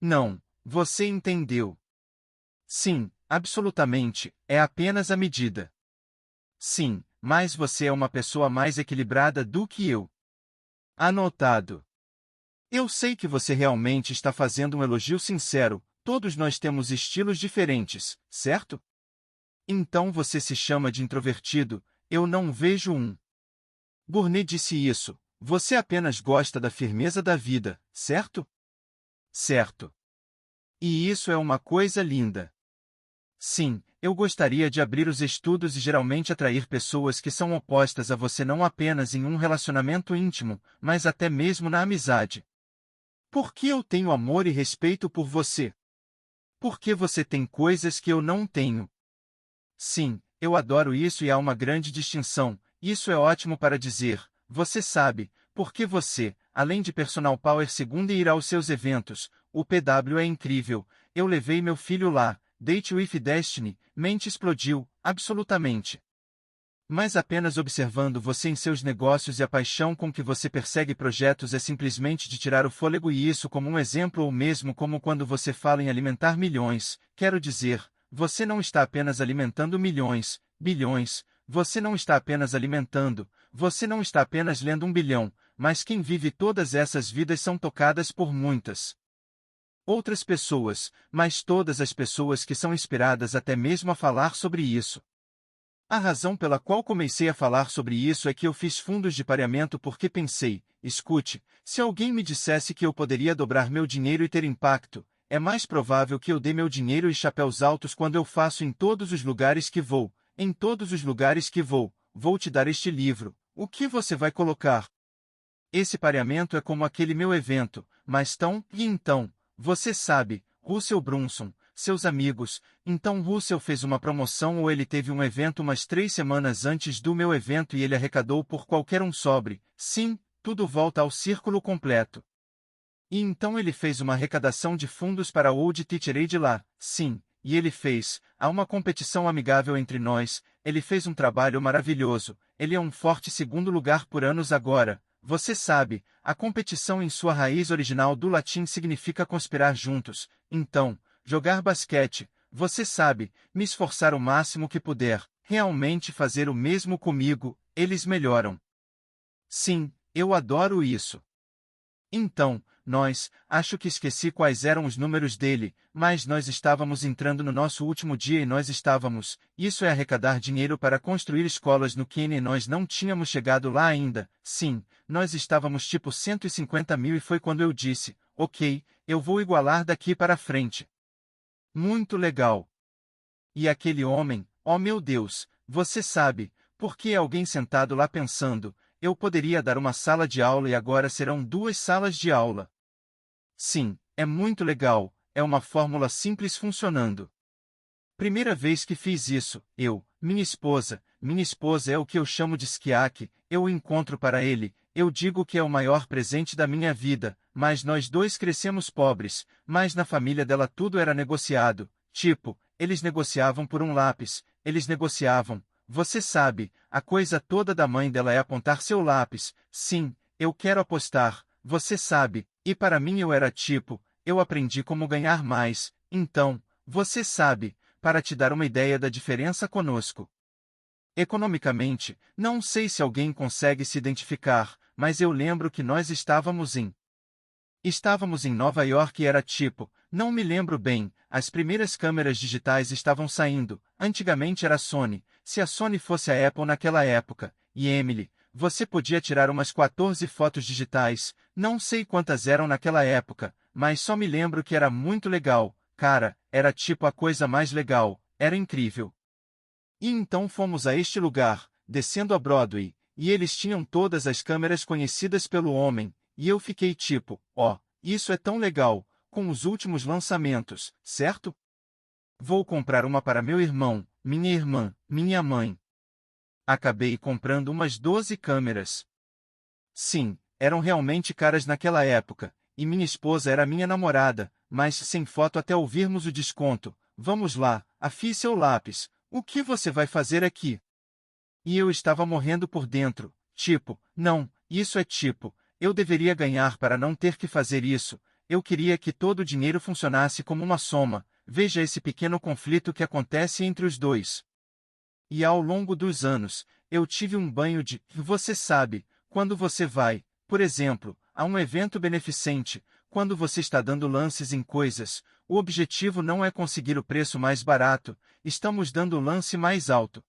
Speaker 1: Não, você entendeu. Sim, absolutamente, é apenas a medida. Sim, mas você é uma pessoa mais equilibrada do que eu. Anotado. Eu sei que você realmente está fazendo um elogio sincero, todos nós temos estilos diferentes, certo? Então você se chama de introvertido, eu não vejo um. Gurney disse isso. Você apenas gosta da firmeza da vida, certo? Certo. E isso é uma coisa linda. Sim, eu gostaria de abrir os estudos e geralmente atrair pessoas que são opostas a você não apenas em um relacionamento íntimo, mas até mesmo na amizade. Porque eu tenho amor e respeito por você. Porque você tem coisas que eu não tenho. Sim, eu adoro isso e há uma grande distinção. Isso é ótimo para dizer, você sabe, porque você, além de personal power segundo e ir aos seus eventos, o PW é incrível, eu levei meu filho lá, Date with Destiny, mente explodiu, absolutamente. Mas apenas observando você em seus negócios e a paixão com que você persegue projetos é simplesmente de tirar o fôlego e isso como um exemplo ou mesmo como quando você fala em alimentar milhões, quero dizer, você não está apenas alimentando milhões, bilhões, você não está apenas alimentando, você não está apenas lendo 1 bilhão, mas quem vive todas essas vidas são tocadas por muitas outras pessoas, mas todas as pessoas que são inspiradas até mesmo a falar sobre isso. A razão pela qual comecei a falar sobre isso é que eu fiz fundos de pareamento porque pensei, escute, se alguém me dissesse que eu poderia dobrar meu dinheiro e ter impacto, é mais provável que eu dê meu dinheiro e chapéus altos quando eu faço em todos os lugares que vou, em todos os lugares que vou te dar este livro, o que você vai colocar? Esse pareamento é como aquele meu evento, mas e então, você sabe, Russell Brunson, seus amigos, então Russell fez uma promoção ou ele teve um evento umas 3 semanas antes do meu evento e ele arrecadou por qualquer um sobre, sim, tudo volta ao círculo completo. E então ele fez uma arrecadação de fundos para o Old Teacher Aid lá, sim, e ele fez, há uma competição amigável entre nós, ele fez um trabalho maravilhoso, ele é um forte segundo lugar por anos agora. Você sabe, a competição em sua raiz original do latim significa conspirar juntos, então, jogar basquete, você sabe, me esforçar o máximo que puder, realmente fazer o mesmo comigo, eles melhoram. Sim, eu adoro isso. Então, acho que esqueci quais eram os números dele, mas nós estávamos entrando no nosso último dia e nós estávamos, isso é arrecadar dinheiro para construir escolas no Quênia e nós não tínhamos chegado lá ainda, sim, nós estávamos tipo 150 mil e foi quando eu disse, ok, eu vou igualar daqui para frente. Muito legal. E aquele homem, oh meu Deus, você sabe, porque é alguém sentado lá pensando, eu poderia dar uma sala de aula e agora serão 2 salas de aula. Sim, é muito legal, é uma fórmula simples funcionando. Primeira vez que fiz isso, minha esposa é o que eu chamo de skiak, eu o encontro para ele, eu digo que é o maior presente da minha vida, mas nós dois crescemos pobres, mas na família dela tudo era negociado, tipo, eles negociavam por um lápis, eles negociavam, você sabe, a coisa toda da mãe dela é apontar seu lápis, sim, eu quero apostar, você sabe, e para mim eu era tipo, eu aprendi como ganhar mais, então, você sabe, para te dar uma ideia da diferença conosco. Economicamente, não sei se alguém consegue se identificar, mas eu lembro que nós estávamos em Nova York e era tipo, não me lembro bem, as primeiras câmeras digitais estavam saindo, antigamente era Sony, se a Sony fosse a Apple naquela época, e Emily, você podia tirar umas 14 fotos digitais, não sei quantas eram naquela época, mas só me lembro que era muito legal, cara, era tipo a coisa mais legal, era incrível. E então fomos a este lugar, descendo a Broadway, e eles tinham todas as câmeras conhecidas pelo homem, e eu fiquei tipo, ó, isso é tão legal, com os últimos lançamentos, certo? Vou comprar uma para meu irmão, minha irmã, minha mãe. Acabei comprando umas 12 câmeras. Sim, eram realmente caras naquela época, e minha esposa era minha namorada, mas sem foto até ouvirmos o desconto. Vamos lá, afie seu lápis, o que você vai fazer aqui? E eu estava morrendo por dentro, tipo, não, isso é tipo, eu deveria ganhar para não ter que fazer isso, eu queria que todo o dinheiro funcionasse como uma soma, veja esse pequeno conflito que acontece entre os dois. E ao longo dos anos, eu tive um banho você sabe, quando você vai, por exemplo, a um evento beneficente, quando você está dando lances em coisas, o objetivo não é conseguir o preço mais barato, estamos dando o lance mais alto.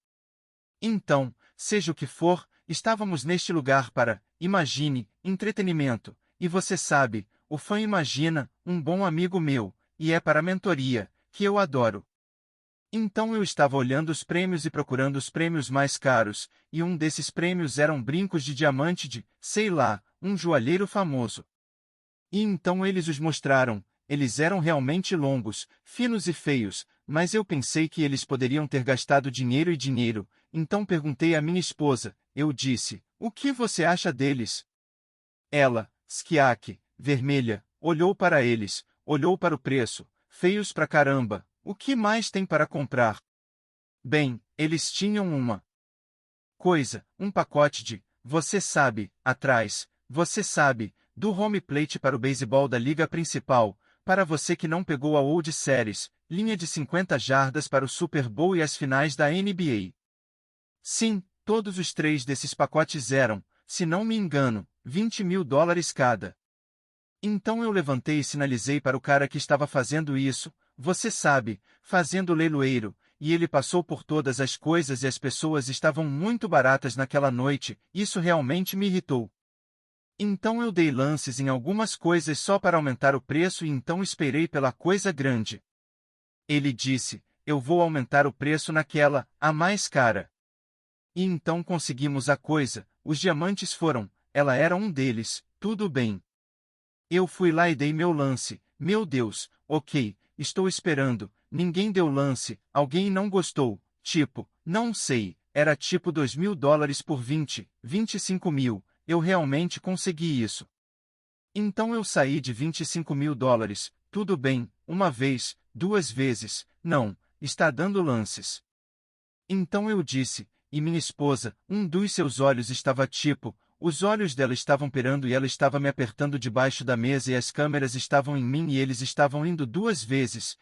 Speaker 1: Então, seja o que for, estávamos neste lugar para, imagine, entretenimento, e você sabe, o fã imagina, um bom amigo meu, e é para a mentoria, que eu adoro. Então eu estava olhando os prêmios e procurando os prêmios mais caros, e um desses prêmios eram brincos de diamante de, sei lá, um joalheiro famoso. E então eles os mostraram, eles eram realmente longos, finos e feios, mas eu pensei que eles poderiam ter gastado dinheiro e dinheiro, então perguntei à minha esposa, eu disse, o que você acha deles? Ela, esquiaque, vermelha, olhou para eles, olhou para o preço, feios pra caramba, o que mais tem para comprar? Bem, eles tinham uma coisa, um pacote de, você sabe, atrás, você sabe, do home plate para o beisebol da liga principal, para você que não pegou a World Series, linha de 50 jardas para o Super Bowl e as finais da NBA. Sim, todos os três desses pacotes eram, se não me engano, $20.000 cada. Então eu levantei e sinalizei para o cara que estava fazendo isso, você sabe, fazendo leiloeiro, e ele passou por todas as coisas e as pessoas estavam muito baratas naquela noite, isso realmente me irritou. Então eu dei lances em algumas coisas só para aumentar o preço e então esperei pela coisa grande. Ele disse, eu vou aumentar o preço naquela, a mais cara. E então conseguimos a coisa, os diamantes foram, ela era um deles, tudo bem. Eu fui lá e dei meu lance, meu Deus, ok, estou esperando, ninguém deu lance, alguém não gostou, tipo, não sei, era tipo $2.000 por 25 mil, eu realmente consegui isso. Então eu saí de $25.000, tudo bem, uma vez, duas vezes, não, está dando lances. Então eu disse, e minha esposa, um dos seus olhos estava tipo, os olhos dela estavam pirando e ela estava me apertando debaixo da mesa e as câmeras estavam em mim e eles estavam indo duas vezes,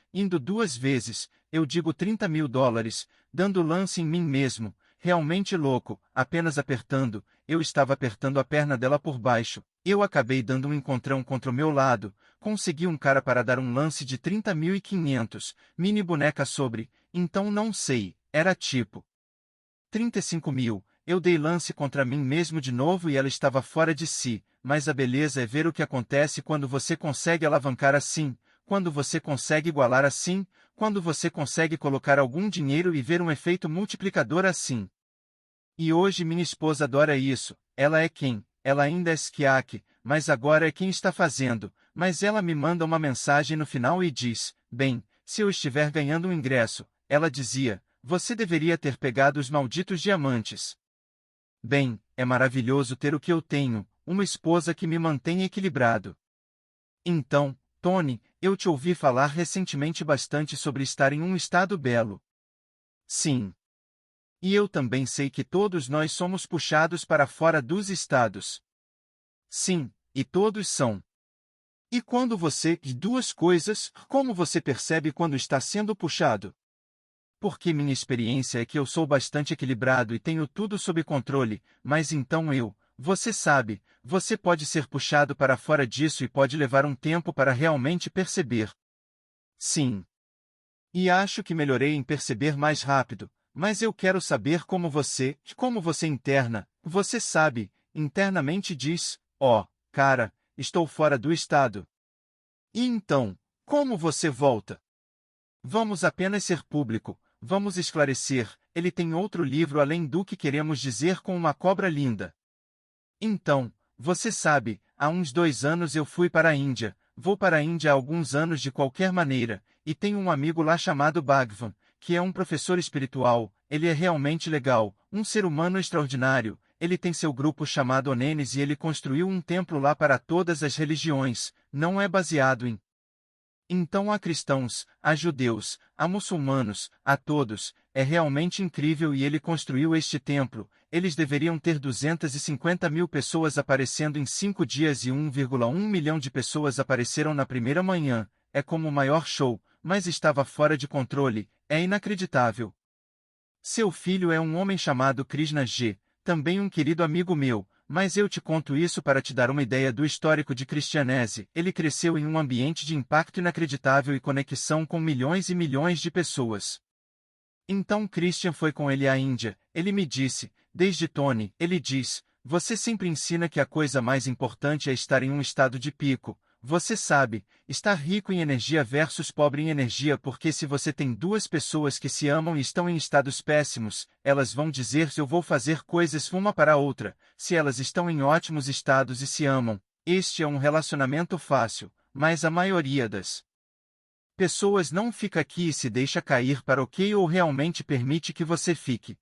Speaker 1: eu digo $30.000, dando lance em mim mesmo, realmente louco, apenas apertando, eu estava apertando a perna dela por baixo, eu acabei dando um encontrão contra o meu lado, consegui um cara para dar um lance de 30.500, mini boneca sobre, então não sei, era tipo 35 mil, eu dei lance contra mim mesmo de novo e ela estava fora de si, mas a beleza é ver o que acontece quando você consegue alavancar assim, quando você consegue igualar assim, quando você consegue colocar algum dinheiro e ver um efeito multiplicador assim. E hoje minha esposa adora isso, ela é quem? Ela ainda é esquiaque, mas agora é quem está fazendo, mas ela me manda uma mensagem no final e diz, bem, se eu estiver ganhando um ingresso, ela dizia, você deveria ter pegado os malditos diamantes. Bem, é maravilhoso ter o que eu tenho, uma esposa que me mantém equilibrado. Então, Tony, eu te ouvi falar recentemente bastante sobre estar em um estado belo. Sim. E eu também sei que todos nós somos puxados para fora dos estados. Sim, e todos são. E quando você, duas coisas, como você percebe quando está sendo puxado? Porque minha experiência é que eu sou bastante equilibrado e tenho tudo sob controle, mas então você sabe, você pode ser puxado para fora disso e pode levar um tempo para realmente perceber. Sim. E acho que melhorei em perceber mais rápido, mas eu quero saber como você interna, você sabe, internamente diz, ó, cara, estou fora do estado. E então, como você volta? Vamos apenas ser público. Vamos esclarecer, ele tem outro livro além do que queremos dizer com uma cobra linda. Então, você sabe, há uns 2 anos eu fui para a Índia, vou para a Índia há alguns anos de qualquer maneira, e tenho um amigo lá chamado Bhagwan, que é um professor espiritual, ele é realmente legal, um ser humano extraordinário, ele tem seu grupo chamado Onenes e ele construiu um templo lá para todas as religiões, não é baseado em então há cristãos, há judeus, há muçulmanos, há todos, é realmente incrível e ele construiu este templo, eles deveriam ter 250 mil pessoas aparecendo em 5 dias e 1,1 milhão de pessoas apareceram na primeira manhã, é como o maior show, mas estava fora de controle, é inacreditável. Seu filho é um homem chamado Krishna G., também um querido amigo meu, mas eu te conto isso para te dar uma ideia do histórico de Christianese. Ele cresceu em um ambiente de impacto inacreditável e conexão com milhões e milhões de pessoas. Então Christian foi com ele à Índia. Ele me disse, desde Tony, ele diz, você sempre ensina que a coisa mais importante é estar em um estado de pico. Você sabe, estar rico em energia versus pobre em energia, porque se você tem duas pessoas que se amam e estão em estados péssimos, elas vão dizer eu vou fazer coisas uma para a outra. Se elas estão em ótimos estados e se amam, este é um relacionamento fácil, mas a maioria das pessoas não fica aqui e se deixa cair para o que ou realmente permite que você fique.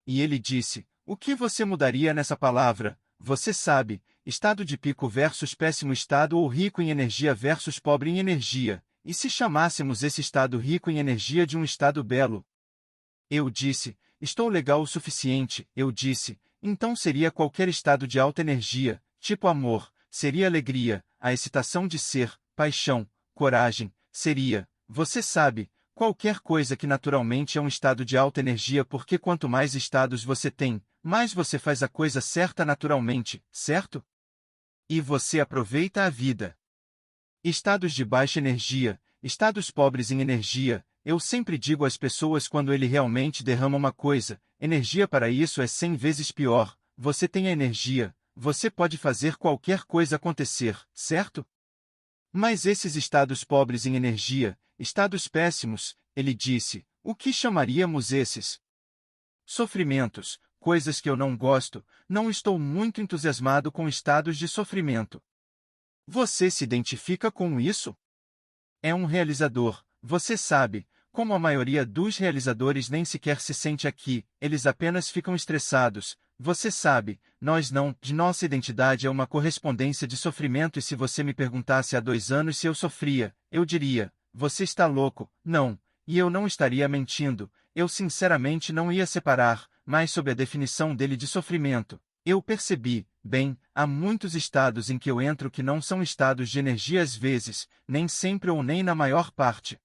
Speaker 1: E ele disse, o que você mudaria nessa palavra? Você sabe, estado de pico versus péssimo estado ou rico em energia versus pobre em energia, e se chamássemos esse estado rico em energia de um estado belo? Eu disse, estou legal o suficiente, eu disse, então seria qualquer estado de alta energia, tipo amor, seria alegria, a excitação de ser, paixão, coragem, seria, você sabe, qualquer coisa que naturalmente é um estado de alta energia porque quanto mais estados você tem, mais você faz a coisa certa naturalmente, certo? E você aproveita a vida. Estados de baixa energia, estados pobres em energia, eu sempre digo às pessoas quando ele realmente derrama uma coisa, energia para isso é 100 vezes pior, você tem a energia, você pode fazer qualquer coisa acontecer, certo? Mas esses estados pobres em energia, estados péssimos, ele disse, o que chamaríamos esses? Sofrimentos, coisas que eu não gosto, não estou muito entusiasmado com estados de sofrimento. Você se identifica com isso? É um realizador, você sabe, como a maioria dos realizadores nem sequer se sente aqui, eles apenas ficam estressados. Você sabe, nós não, de nossa identidade é uma correspondência de sofrimento e se você me perguntasse há 2 anos se eu sofria, eu diria, você está louco, não, e eu não estaria mentindo, eu sinceramente não ia separar, mas sob a definição dele de sofrimento. Eu percebi, bem, há muitos estados em que eu entro que não são estados de energia às vezes, nem sempre ou nem na maior parte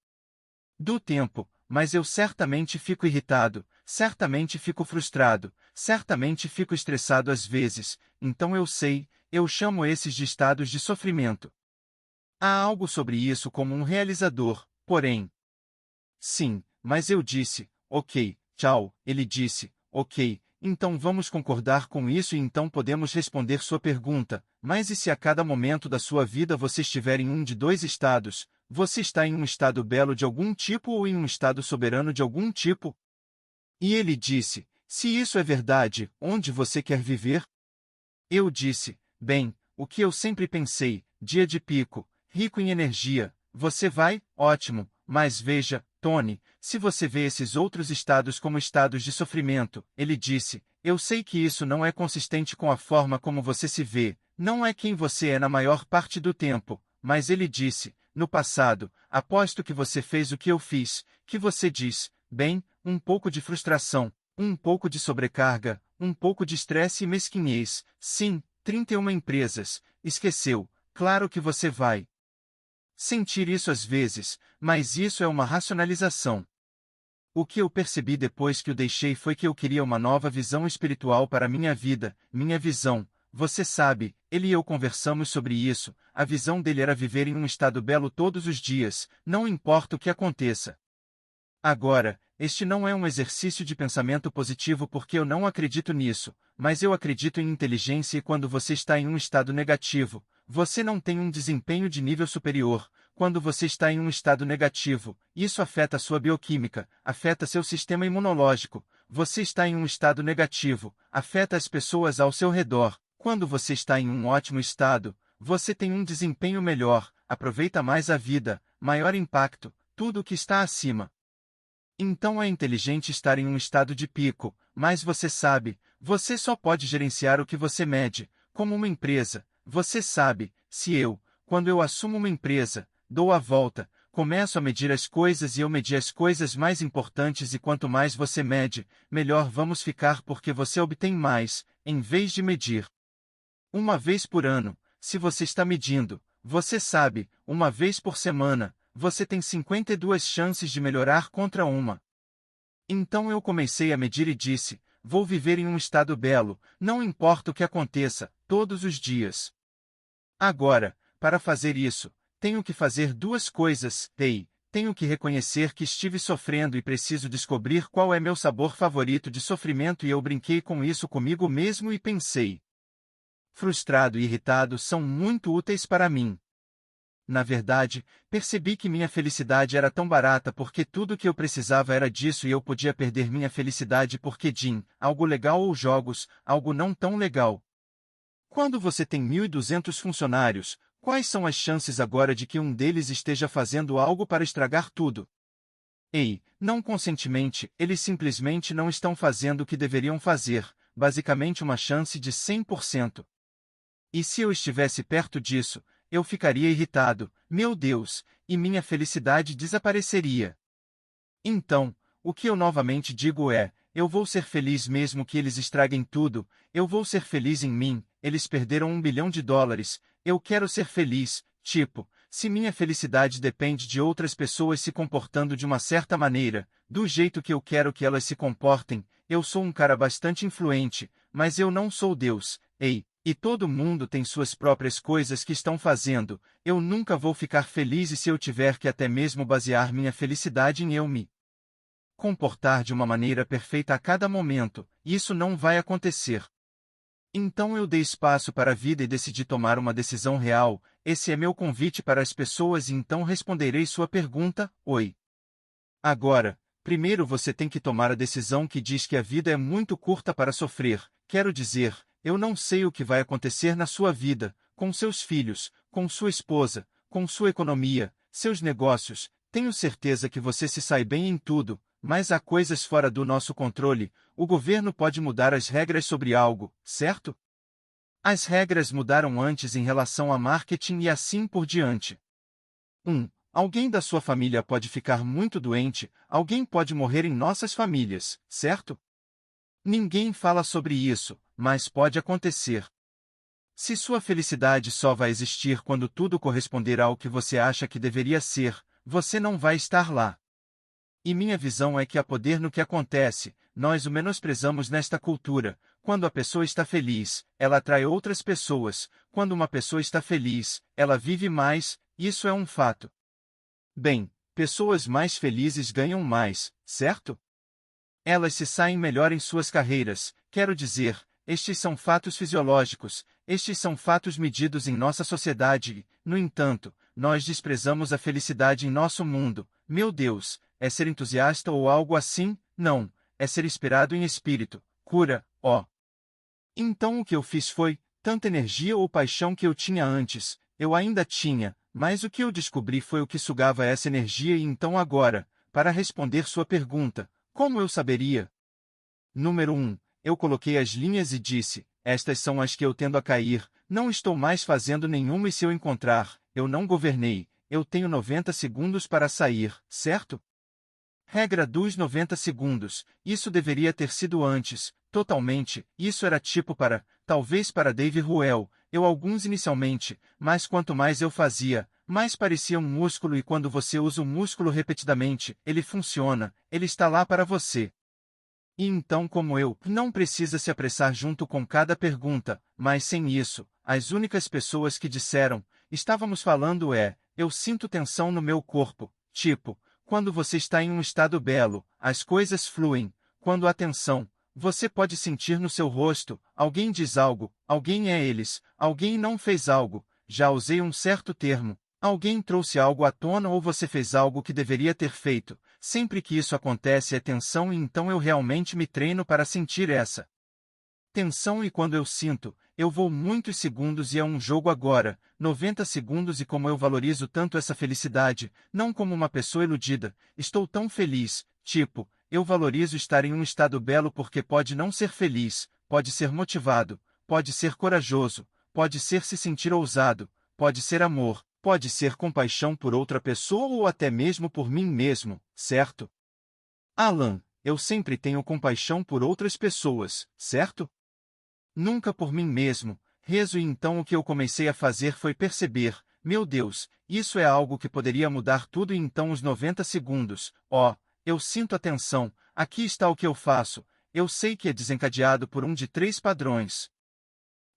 Speaker 1: do tempo, mas eu certamente fico irritado, certamente fico frustrado, certamente fico estressado às vezes, então eu sei, eu chamo esses de estados de sofrimento. Há algo sobre isso como um realizador, porém. Sim, mas eu disse, ok, tchau, ele disse, ok, então vamos concordar com isso e então podemos responder sua pergunta, mas e se a cada momento da sua vida você estiver em um de 2 estados, você está em um estado belo de algum tipo ou em um estado soberano de algum tipo? E ele disse, se isso é verdade, onde você quer viver? Eu disse, bem, o que eu sempre pensei, dia de pico, rico em energia, você vai, ótimo, mas veja, Tony, se você vê esses outros estados como estados de sofrimento, ele disse, eu sei que isso não é consistente com a forma como você se vê, não é quem você é na maior parte do tempo, mas ele disse, no passado, aposto que você fez o que eu fiz, que você diz, bem, um pouco de frustração, um pouco de sobrecarga, um pouco de estresse e mesquinhez, sim, 31 empresas, esqueceu, claro que você vai sentir isso às vezes, mas isso é uma racionalização. O que eu percebi depois que o deixei foi que eu queria uma nova visão espiritual para minha vida, minha visão. Você sabe, ele e eu conversamos sobre isso, a visão dele era viver em um estado belo todos os dias, não importa o que aconteça. Agora, este não é um exercício de pensamento positivo porque eu não acredito nisso, mas eu acredito em inteligência e quando você está em um estado negativo, você não tem um desempenho de nível superior. Quando você está em um estado negativo, isso afeta sua bioquímica, afeta seu sistema imunológico. Você está em um estado negativo, afeta as pessoas ao seu redor. Quando você está em um ótimo estado, você tem um desempenho melhor, aproveita mais a vida, maior impacto, tudo o que está acima. Então é inteligente estar em um estado de pico, mas você sabe, você só pode gerenciar o que você mede, como uma empresa. Você sabe, se eu, quando eu assumo uma empresa, dou a volta, começo a medir as coisas e eu medi as coisas mais importantes e quanto mais você mede, melhor vamos ficar porque você obtém mais, em vez de medir uma vez por ano, se você está medindo, você sabe, uma vez por semana, você tem 52 chances de melhorar contra uma. Então eu comecei a medir e disse, vou viver em um estado belo, não importa o que aconteça, todos os dias. Agora, para fazer isso, tenho que fazer duas coisas. Ei, tenho que reconhecer que estive sofrendo e preciso descobrir qual é meu sabor favorito de sofrimento e eu brinquei com isso comigo mesmo e pensei. Frustrado e irritado são muito úteis para mim. Na verdade, percebi que minha felicidade era tão barata porque tudo o que eu precisava era disso e eu podia perder minha felicidade porque algo legal ou jogos, algo não tão legal. Quando você tem 1.200 funcionários, quais são as chances agora de que um deles esteja fazendo algo para estragar tudo? Ei, não conscientemente, eles simplesmente não estão fazendo o que deveriam fazer, basicamente uma chance de 100%. E se eu estivesse perto disso, eu ficaria irritado, meu Deus, e minha felicidade desapareceria. Então, o que eu novamente digo é, eu vou ser feliz mesmo que eles estraguem tudo, eu vou ser feliz em mim, eles perderam $1 bilhão, eu quero ser feliz, tipo, se minha felicidade depende de outras pessoas se comportando de uma certa maneira, do jeito que eu quero que elas se comportem, eu sou um cara bastante influente, mas eu não sou Deus, ei. E todo mundo tem suas próprias coisas que estão fazendo, eu nunca vou ficar feliz e se eu tiver que até mesmo basear minha felicidade em eu me comportar de uma maneira perfeita a cada momento, isso não vai acontecer. Então eu dei espaço para a vida e decidi tomar uma decisão real, esse é meu convite para as pessoas e então responderei sua pergunta, oi. Agora, primeiro você tem que tomar a decisão que diz que a vida é muito curta para sofrer, quero dizer, eu não sei o que vai acontecer na sua vida, com seus filhos, com sua esposa, com sua economia, seus negócios, tenho certeza que você se sai bem em tudo, mas há coisas fora do nosso controle, o governo pode mudar as regras sobre algo, certo? As regras mudaram antes em relação a marketing e assim por diante. Alguém da sua família pode ficar muito doente, alguém pode morrer em nossas famílias, certo? Ninguém fala sobre isso, mas pode acontecer. Se sua felicidade só vai existir quando tudo corresponder ao que você acha que deveria ser, você não vai estar lá. E minha visão é que há poder no que acontece, nós o menosprezamos nesta cultura. Quando a pessoa está feliz, ela atrai outras pessoas, quando uma pessoa está feliz, ela vive mais, isso é um fato. Bem, pessoas mais felizes ganham mais, certo? Elas se saem melhor em suas carreiras, quero dizer, estes são fatos fisiológicos, estes são fatos medidos em nossa sociedade e, no entanto, nós desprezamos a felicidade em nosso mundo. Meu Deus, é ser entusiasta ou algo assim? Não, é ser inspirado em espírito, cura, ó. Então o que eu fiz foi, tanta energia ou paixão que eu tinha antes, eu ainda tinha, mas o que eu descobri foi o que sugava essa energia e então agora, para responder sua pergunta, como eu saberia? Número 1. Eu coloquei as linhas e disse, estas são as que eu tendo a cair, não estou mais fazendo nenhuma e se eu encontrar, eu não governei, eu tenho 90 segundos para sair, certo? Regra dos 90 segundos, isso deveria ter sido antes, totalmente, isso era tipo para, talvez para Dave Ruel, eu alguns inicialmente, mas quanto mais eu fazia, mais parecia um músculo e quando você usa o músculo repetidamente, ele funciona, ele está lá para você. E então como eu, não precisa se apressar junto com cada pergunta, mas sem isso, as únicas pessoas que disseram, estávamos falando eu sinto tensão no meu corpo, tipo, quando você está em um estado belo, as coisas fluem, quando há tensão, você pode sentir no seu rosto, alguém diz algo, alguém é eles, alguém não fez algo, já usei um certo termo, alguém trouxe algo à tona ou você fez algo que deveria ter feito, sempre que isso acontece é tensão e então eu realmente me treino para sentir essa tensão e quando eu sinto, eu vou muitos segundos e é um jogo agora, 90 segundos e como eu valorizo tanto essa felicidade, não como uma pessoa iludida, estou tão feliz, tipo, eu valorizo estar em um estado belo porque pode não ser feliz, pode ser motivado, pode ser corajoso, pode ser se sentir ousado, pode ser amor, pode ser compaixão por outra pessoa ou até mesmo por mim mesmo, certo? Alan, eu sempre tenho compaixão por outras pessoas, certo? Nunca por mim mesmo, rezo e então o que eu comecei a fazer foi perceber, meu Deus, isso é algo que poderia mudar tudo e então os 90 segundos, eu sinto a tensão, aqui está o que eu faço, eu sei que é desencadeado por um de 3 padrões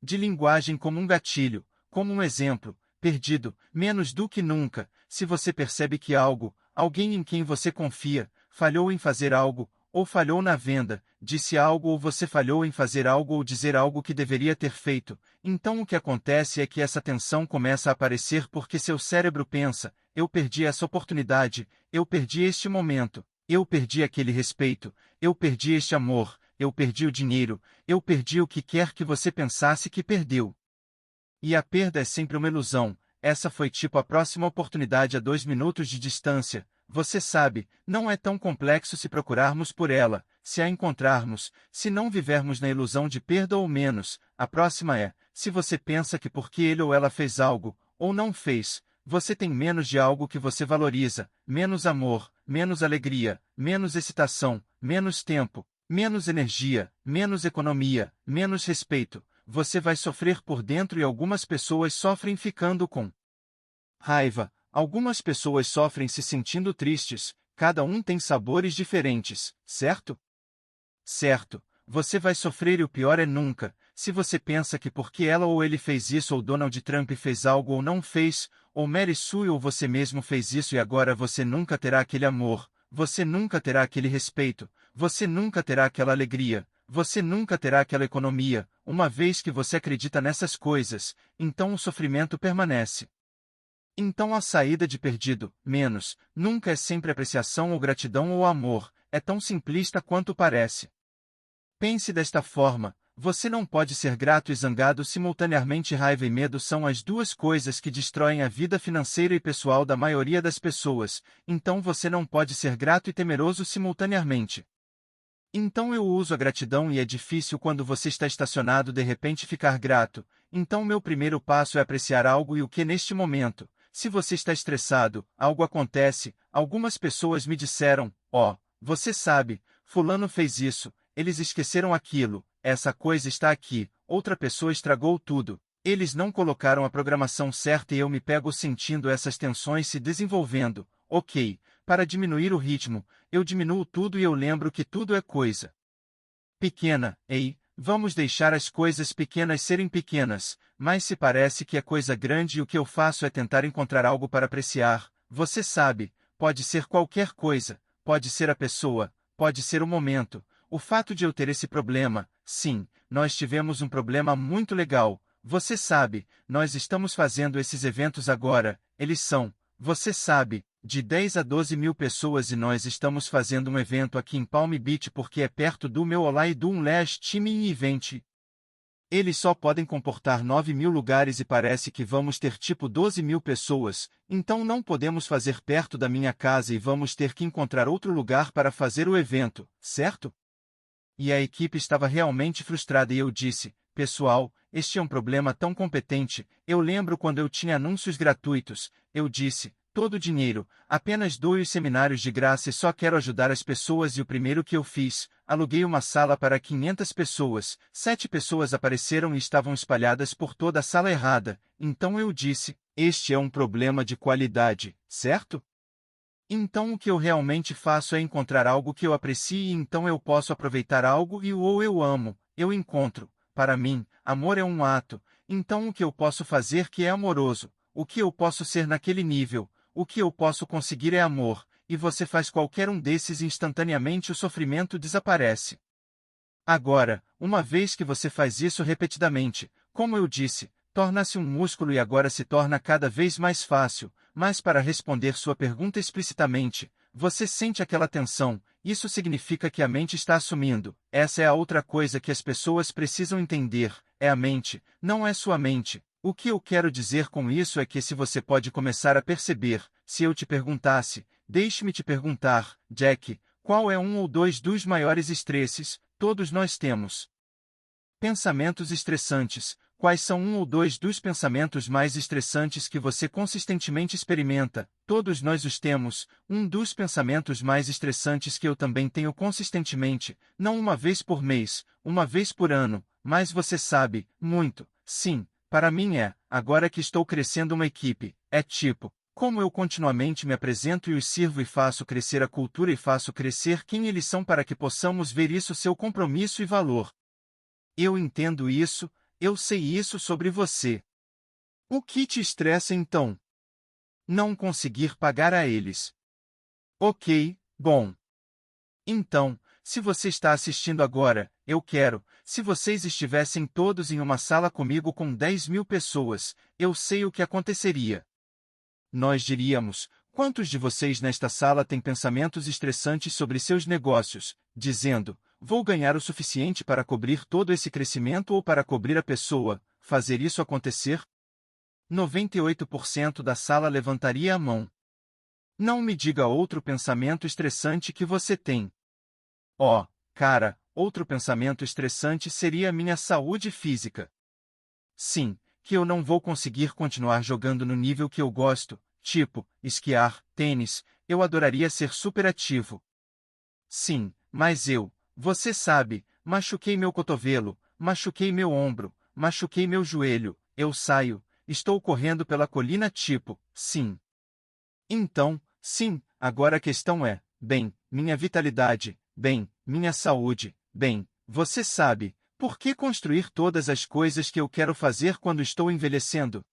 Speaker 1: de linguagem como um gatilho, como um exemplo, perdido, menos do que nunca, se você percebe que algo, alguém em quem você confia, falhou em fazer algo, ou falhou na venda, disse algo ou você falhou em fazer algo ou dizer algo que deveria ter feito, então o que acontece é que essa tensão começa a aparecer porque seu cérebro pensa, eu perdi essa oportunidade, eu perdi este momento, eu perdi aquele respeito, eu perdi este amor, eu perdi o dinheiro, eu perdi o que quer que você pensasse que perdeu. E a perda é sempre uma ilusão, essa foi tipo a próxima oportunidade a 2 minutos de distância, você sabe, não é tão complexo se procurarmos por ela, se a encontrarmos, se não vivermos na ilusão de perda ou menos, a próxima é, se você pensa que porque ele ou ela fez algo, ou não fez, você tem menos de algo que você valoriza, menos amor, menos alegria, menos excitação, menos tempo, menos energia, menos economia, menos respeito, você vai sofrer por dentro e algumas pessoas sofrem ficando com raiva, algumas pessoas sofrem se sentindo tristes, cada um tem sabores diferentes, certo? Certo, você vai sofrer e o pior é nunca, se você pensa que porque ela ou ele fez isso ou Donald Trump fez algo ou não fez, ou Mary Sue ou você mesmo fez isso e agora você nunca terá aquele amor, você nunca terá aquele respeito, você nunca terá aquela alegria, você nunca terá aquela economia, uma vez que você acredita nessas coisas, então o sofrimento permanece. Então a saída de perdido, menos, nunca é sempre apreciação ou gratidão ou amor, é tão simplista quanto parece. Pense desta forma, você não pode ser grato e zangado simultaneamente. Raiva e medo são as duas coisas que destroem a vida financeira e pessoal da maioria das pessoas, então você não pode ser grato e temeroso simultaneamente. Então eu uso a gratidão e é difícil quando você está estacionado de repente ficar grato, então meu primeiro passo é apreciar algo e o que neste momento. Se você está estressado, algo acontece, algumas pessoas me disseram, você sabe, fulano fez isso, eles esqueceram aquilo, essa coisa está aqui, outra pessoa estragou tudo, eles não colocaram a programação certa e eu me pego sentindo essas tensões se desenvolvendo, ok, para diminuir o ritmo, eu diminuo tudo e eu lembro que tudo é coisa pequena, vamos deixar as coisas pequenas serem pequenas, mas se parece que é coisa grande e o que eu faço é tentar encontrar algo para apreciar, você sabe, pode ser qualquer coisa, pode ser a pessoa, pode ser o momento, o fato de eu ter esse problema, sim, nós tivemos um problema muito legal, você sabe, nós estamos fazendo esses eventos agora, eles são, você sabe, de 10 a 12 mil pessoas e nós estamos fazendo um evento aqui em Palm Beach porque é perto do meu Olá e do Unleash Teaming Event. Eles só podem comportar 9 mil lugares e parece que vamos ter tipo 12 mil pessoas, então não podemos fazer perto da minha casa e vamos ter que encontrar outro lugar para fazer o evento, certo? E a equipe estava realmente frustrada e eu disse, pessoal, este é um problema tão competente, eu lembro quando eu tinha anúncios gratuitos, eu disse, todo o dinheiro, apenas doe os seminários de graça e só quero ajudar as pessoas e o primeiro que eu fiz, aluguei uma sala para 500 pessoas, 7 pessoas apareceram e estavam espalhadas por toda a sala errada, então eu disse, este é um problema de qualidade, certo? Então o que eu realmente faço é encontrar algo que eu aprecie e então eu posso aproveitar algo e ou eu amo, eu encontro, para mim, amor é um ato, então o que eu posso fazer que é amoroso, o que eu posso ser naquele nível, o que eu posso conseguir é amor, e você faz qualquer um desses e instantaneamente o sofrimento desaparece. Agora, uma vez que você faz isso repetidamente, como eu disse, torna-se um músculo e agora se torna cada vez mais fácil, mas para responder sua pergunta explicitamente, você sente aquela tensão, isso significa que a mente está assumindo, essa é a outra coisa que as pessoas precisam entender, é a mente, não é sua mente. O que eu quero dizer com isso é que se você pode começar a perceber, se eu te perguntasse, deixe-me te perguntar, Jack, qual é um ou dois dos maiores estresses, todos nós temos. Pensamentos estressantes. Quais são um ou dois dos pensamentos mais estressantes que você consistentemente experimenta? Todos nós os temos. Um dos pensamentos mais estressantes que eu também tenho consistentemente, não uma vez por mês, uma vez por ano, mas você sabe, muito, sim, para mim é, agora que estou crescendo uma equipe, é tipo, Como eu continuamente me apresento e os sirvo e faço crescer a cultura e faço crescer quem eles são para que possamos ver isso seu compromisso e valor. Eu entendo isso, eu sei isso sobre você. O que te estressa então? Não conseguir pagar a eles. Ok, bom. Então, se você está assistindo agora, eu quero, se vocês estivessem todos em uma sala comigo com 10.000 pessoas, eu sei o que aconteceria. Nós diríamos: quantos de vocês nesta sala têm pensamentos estressantes sobre seus negócios, dizendo: vou ganhar o suficiente para cobrir todo esse crescimento ou para cobrir a pessoa, fazer isso acontecer? 98% da sala levantaria a mão. Não me diga outro pensamento estressante que você tem. Oh, cara, outro pensamento estressante seria a minha saúde física. Sim, que eu não vou conseguir continuar jogando no nível que eu gosto, tipo, esquiar, tênis, eu adoraria ser superativo. Sim, mas você sabe, machuquei meu cotovelo, machuquei meu ombro, machuquei meu joelho, eu saio, estou correndo pela colina tipo, sim. Então, sim, agora a questão é, bem, minha vitalidade, bem, minha saúde, bem, você sabe, por que construir todas as coisas que eu quero fazer quando estou envelhecendo?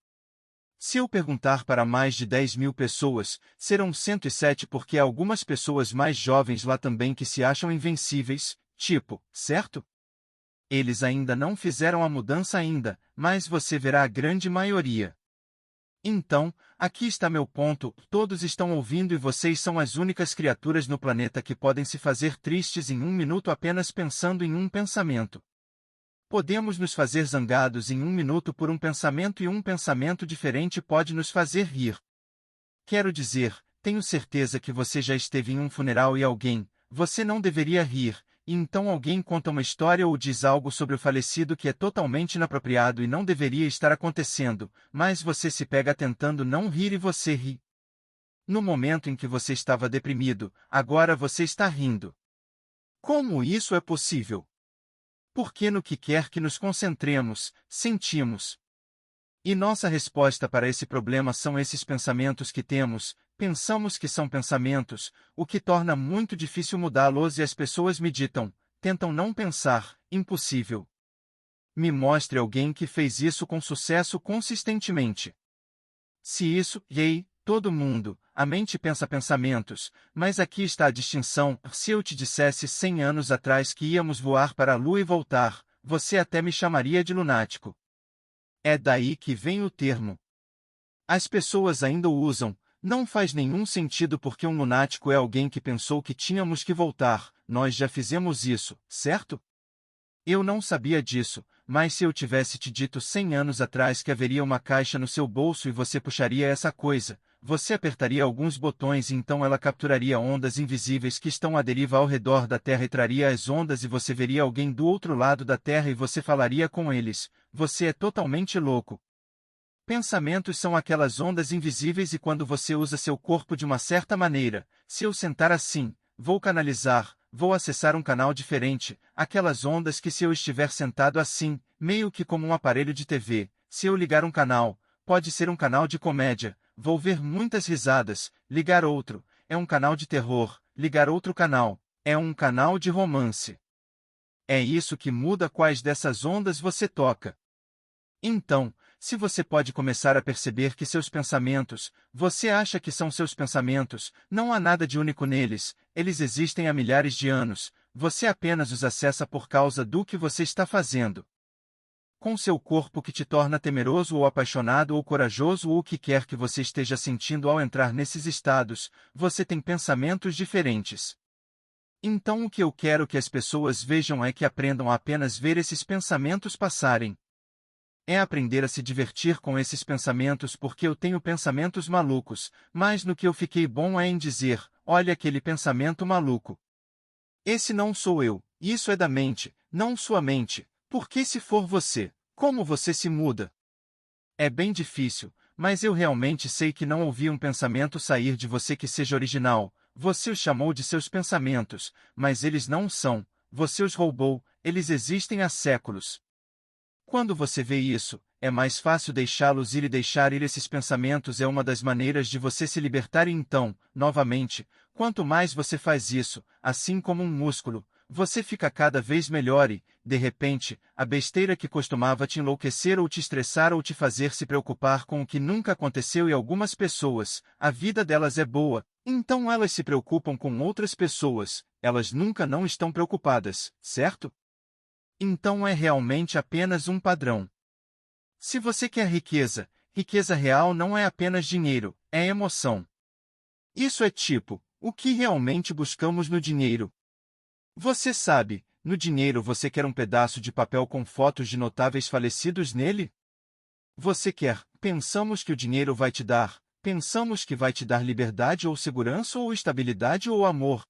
Speaker 1: Se eu perguntar para mais de 10.000 pessoas, serão 107 porque há algumas pessoas mais jovens lá também que se acham invencíveis, tipo, certo? Eles ainda não fizeram a mudança ainda, mas você verá a grande maioria. Então, aqui está meu ponto: todos estão ouvindo e vocês são as únicas criaturas no planeta que podem se fazer tristes em um minuto apenas pensando em um pensamento. Podemos nos fazer zangados em um minuto por um pensamento e um pensamento diferente pode nos fazer rir. Quero dizer, tenho certeza que você já esteve em um funeral e você não deveria rir, e então alguém conta uma história ou diz algo sobre o falecido que é totalmente inapropriado e não deveria estar acontecendo, mas você se pega tentando não rir e você ri. No momento em que você estava deprimido, agora você está rindo. Como isso é possível? Porque no que quer que nos concentremos, sentimos. E nossa resposta para esse problema são esses pensamentos que temos, pensamos que são pensamentos, o que torna muito difícil mudá-los e as pessoas meditam, tentam não pensar, impossível. Me mostre alguém que fez isso com sucesso consistentemente. Se isso, todo mundo, a mente pensa pensamentos, mas aqui está a distinção: se eu te dissesse 100 anos atrás que íamos voar para a Lua e voltar, você até me chamaria de lunático. É daí que vem o termo. As pessoas ainda o usam, não faz nenhum sentido porque um lunático é alguém que pensou que tínhamos que voltar, nós já fizemos isso, certo? Eu não sabia disso, mas se eu tivesse te dito 100 anos atrás que haveria uma caixa no seu bolso e você puxaria essa coisa, você apertaria alguns botões e então ela capturaria ondas invisíveis que estão à deriva ao redor da Terra e traria as ondas e você veria alguém do outro lado da Terra e você falaria com eles, você é totalmente louco. Pensamentos são aquelas ondas invisíveis e quando você usa seu corpo de uma certa maneira, se eu sentar assim, vou canalizar, vou acessar um canal diferente, aquelas ondas que se eu estiver sentado assim, meio que como um aparelho de TV, se eu ligar um canal, pode ser um canal de comédia, vou ver muitas risadas, ligar outro, é um canal de terror, ligar outro canal, é um canal de romance. É isso que muda quais dessas ondas você toca. Então, se você pode começar a perceber que seus pensamentos, você acha que são seus pensamentos, não há nada de único neles, eles existem há milhares de anos, você apenas os acessa por causa do que você está fazendo. Com seu corpo que te torna temeroso ou apaixonado ou corajoso ou o que quer que você esteja sentindo ao entrar nesses estados, você tem pensamentos diferentes. Então o que eu quero que as pessoas vejam é que aprendam a apenas ver esses pensamentos passarem. É aprender a se divertir com esses pensamentos porque eu tenho pensamentos malucos, mas no que eu fiquei bom é em dizer, olha aquele pensamento maluco. Esse não sou eu, isso é da mente, não sua mente, porque se for você, como você se muda? É bem difícil, mas eu realmente sei que não ouvi um pensamento sair de você que seja original, você os chamou de seus pensamentos, mas eles não são, você os roubou, eles existem há séculos. Quando você vê isso, é mais fácil deixá-los ir e deixar ir esses pensamentos é uma das maneiras de você se libertar e então, novamente, quanto mais você faz isso, assim como um músculo, você fica cada vez melhor e, de repente, a besteira que costumava te enlouquecer ou te estressar ou te fazer se preocupar com o que nunca aconteceu e algumas pessoas, a vida delas é boa, então elas se preocupam com outras pessoas, elas nunca não estão preocupadas, certo? Então é realmente apenas um padrão. Se você quer riqueza, riqueza real não é apenas dinheiro, é emoção. Isso é tipo, o que realmente buscamos no dinheiro. Você sabe, no dinheiro você quer um pedaço de papel com fotos de notáveis falecidos nele? Você quer, pensamos que o dinheiro vai te dar, pensamos que vai te dar liberdade ou segurança ou estabilidade ou amor.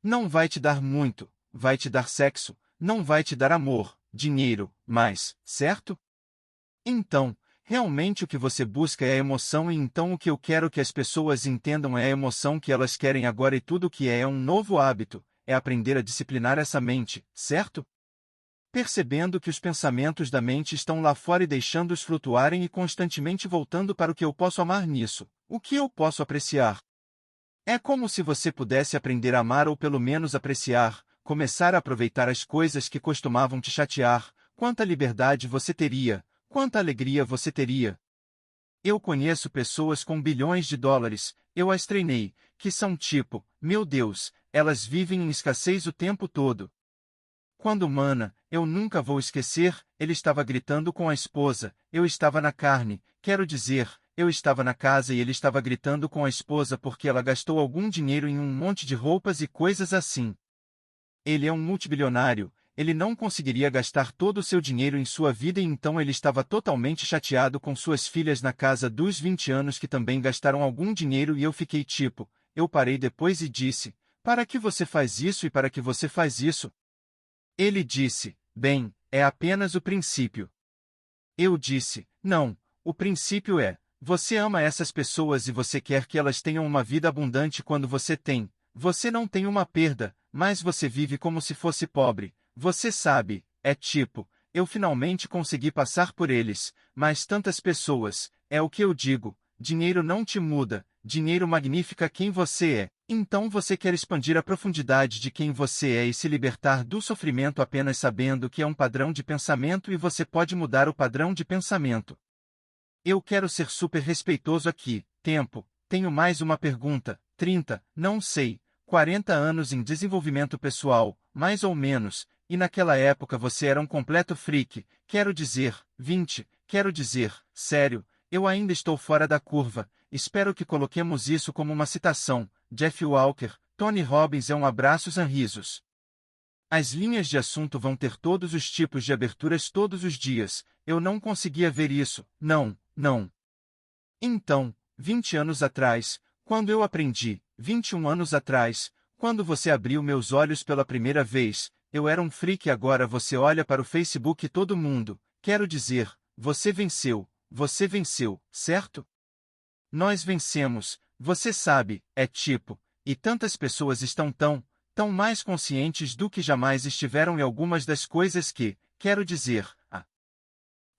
Speaker 1: Não vai te dar muito, vai te dar sexo, não vai te dar amor, dinheiro, mais, certo? Então, realmente o que você busca é a emoção e então o que eu quero que as pessoas entendam é a emoção que elas querem agora e tudo o que é um novo hábito, é aprender a disciplinar essa mente, certo? Percebendo que os pensamentos da mente estão lá fora e deixando-os flutuarem e constantemente voltando para o que eu posso amar nisso, o que eu posso apreciar. É como se você pudesse aprender a amar ou pelo menos apreciar, começar a aproveitar as coisas que costumavam te chatear, quanta liberdade você teria, quanta alegria você teria. Eu conheço pessoas com bilhões de dólares, eu as treinei, que são tipo, meu Deus, elas vivem em escassez o tempo todo. Quando Mana, eu nunca vou esquecer, ele estava gritando com a esposa, eu estava na carne, quero dizer, eu estava na casa e ele estava gritando com a esposa porque ela gastou algum dinheiro em um monte de roupas e coisas assim. Ele é um multibilionário, ele não conseguiria gastar todo o seu dinheiro em sua vida e então ele estava totalmente chateado com suas filhas na casa dos 20 anos que também gastaram algum dinheiro e eu fiquei tipo, eu parei depois e disse, para que você faz isso e para que você faz isso? Ele disse, bem, é apenas o princípio. Eu disse, não, o princípio é, você ama essas pessoas e você quer que elas tenham uma vida abundante quando você tem. Você não tem uma perda, mas você vive como se fosse pobre. Você sabe, é tipo, eu finalmente consegui passar por eles, mas tantas pessoas, é o que eu digo, dinheiro não te muda, dinheiro magnifica quem você é. Então você quer expandir a profundidade de quem você é e se libertar do sofrimento apenas sabendo que é um padrão de pensamento e você pode mudar o padrão de pensamento. Eu quero ser super respeitoso aqui, tempo, tenho mais uma pergunta, 30, não sei, 40 anos em desenvolvimento pessoal, mais ou menos, e naquela época você era um completo freak, quero dizer, 20, quero dizer, sério, eu ainda estou fora da curva, espero que coloquemos isso como uma citação, Jeff Walker, Tony Robbins é um abraços a risos. As linhas de assunto vão ter todos os tipos de aberturas todos os dias, eu não conseguia ver isso, não, não. Então, 20 anos atrás, quando eu aprendi, 21 anos atrás, quando você abriu meus olhos pela primeira vez, eu era um freak e agora você olha para o Facebook e todo mundo, quero dizer, você venceu, certo? Nós vencemos, você sabe, é tipo, e tantas pessoas estão tão mais conscientes do que jamais estiveram e algumas das coisas que, quero dizer, a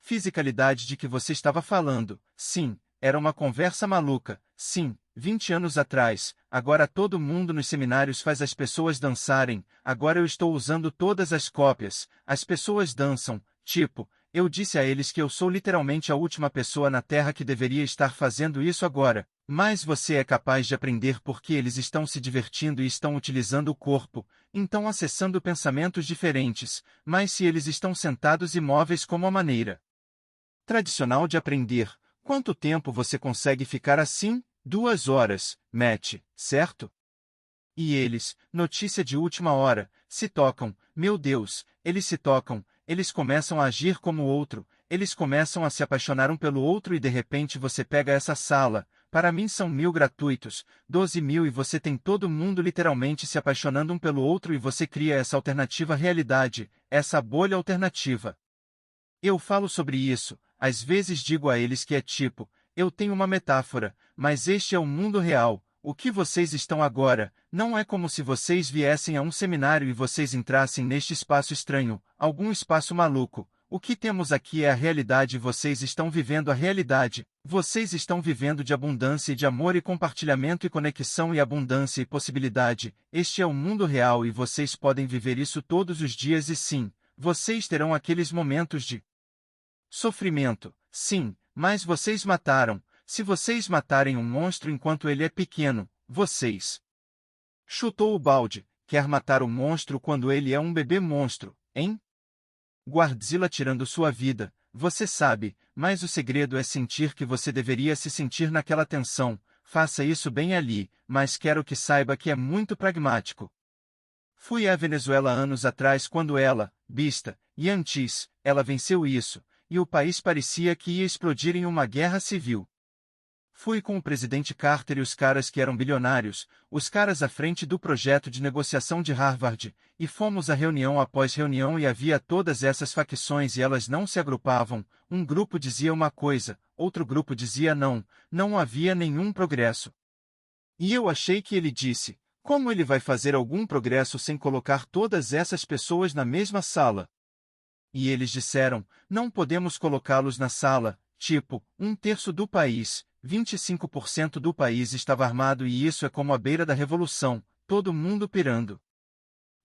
Speaker 1: fisicalidade de que você estava falando, sim, era uma conversa maluca, sim, 20 anos atrás, agora todo mundo nos seminários faz as pessoas dançarem, agora eu estou usando todas as cópias, as pessoas dançam, tipo, eu disse a eles que eu sou literalmente a última pessoa na Terra que deveria estar fazendo isso agora, mas você é capaz de aprender porque eles estão se divertindo e estão utilizando o corpo, então acessando pensamentos diferentes, mas se eles estão sentados imóveis como a maneira tradicional de aprender, quanto tempo você consegue ficar assim? 2 horas, Matt, certo? E eles, notícia de última hora, se tocam, meu Deus, eles se tocam, eles começam a agir como o outro, eles começam a se apaixonar um pelo outro e de repente você pega essa sala, para mim são 1000 gratuitos, 12.000 e você tem todo mundo literalmente se apaixonando um pelo outro e você cria essa alternativa realidade, essa bolha alternativa. Eu falo sobre isso, às vezes digo a eles que é tipo, eu tenho uma metáfora, mas este é o mundo real. O que vocês estão agora, não é como se vocês viessem a um seminário e vocês entrassem neste espaço estranho, algum espaço maluco. O que temos aqui é a realidade e vocês estão vivendo a realidade. Vocês estão vivendo de abundância e de amor e compartilhamento e conexão e abundância e possibilidade. Este é o mundo real e vocês podem viver isso todos os dias e sim, vocês terão aqueles momentos de sofrimento. Sim, mas vocês mataram. Se vocês matarem um monstro enquanto ele é pequeno, vocês chutou o balde. Quer matar o monstro quando ele é um bebê monstro, hein? Godzilla tirando sua vida, você sabe, mas o segredo é sentir que você deveria se sentir naquela tensão. Faça isso bem ali, mas quero que saiba que é muito pragmático. Fui à Venezuela anos atrás quando ela, besta, e antes, ela venceu isso, e o país parecia que ia explodir em uma guerra civil. Fui com o presidente Carter e os caras que eram bilionários, os caras à frente do projeto de negociação de Harvard, e fomos a reunião após reunião e havia todas essas facções e elas não se agrupavam, um grupo dizia uma coisa, outro grupo dizia não, não havia nenhum progresso. E eu achei que ele disse, como ele vai fazer algum progresso sem colocar todas essas pessoas na mesma sala? E eles disseram, não podemos colocá-los na sala, tipo, 1/3 do país. 25% do país estava armado e isso é como a beira da revolução, todo mundo pirando.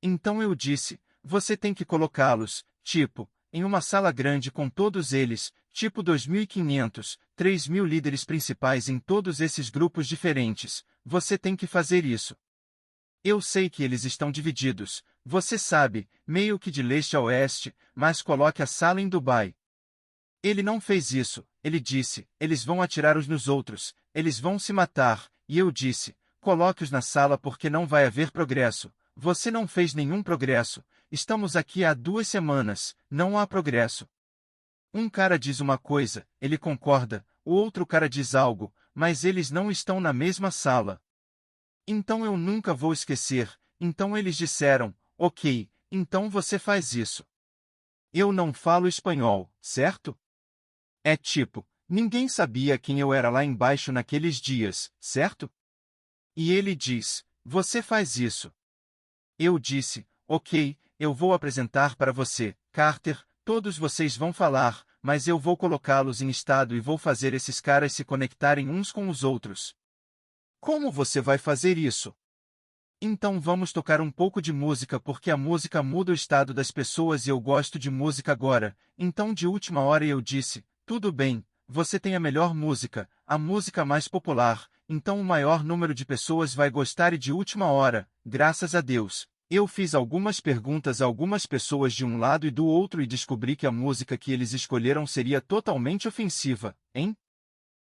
Speaker 1: Então eu disse, você tem que colocá-los, tipo, em uma sala grande com todos eles, tipo 2.500, 3.000 líderes principais em todos esses grupos diferentes, você tem que fazer isso. Eu sei que eles estão divididos, você sabe, meio que de leste a oeste, mas coloque a sala em Dubai. Ele não fez isso, ele disse, eles vão atirar uns nos outros, eles vão se matar, e eu disse, coloque-os na sala porque não vai haver progresso, você não fez nenhum progresso, estamos aqui há 2 semanas, não há progresso. Um cara diz uma coisa, ele concorda, o outro cara diz algo, mas eles não estão na mesma sala. Então eu nunca vou esquecer, então eles disseram, ok, então você faz isso. Eu não falo espanhol, certo? É tipo, ninguém sabia quem eu era lá embaixo naqueles dias, certo? E ele diz, você faz isso. Eu disse, ok, eu vou apresentar para você, Carter, todos vocês vão falar, mas eu vou colocá-los em estado e vou fazer esses caras se conectarem uns com os outros. Como você vai fazer isso? Então vamos tocar um pouco de música porque a música muda o estado das pessoas e eu gosto de música agora, então de última hora eu disse, tudo bem, você tem a melhor música, a música mais popular, então o maior número de pessoas vai gostar e de última hora, graças a Deus. Eu fiz algumas perguntas a algumas pessoas de um lado e do outro e descobri que a música que eles escolheram seria totalmente ofensiva, hein?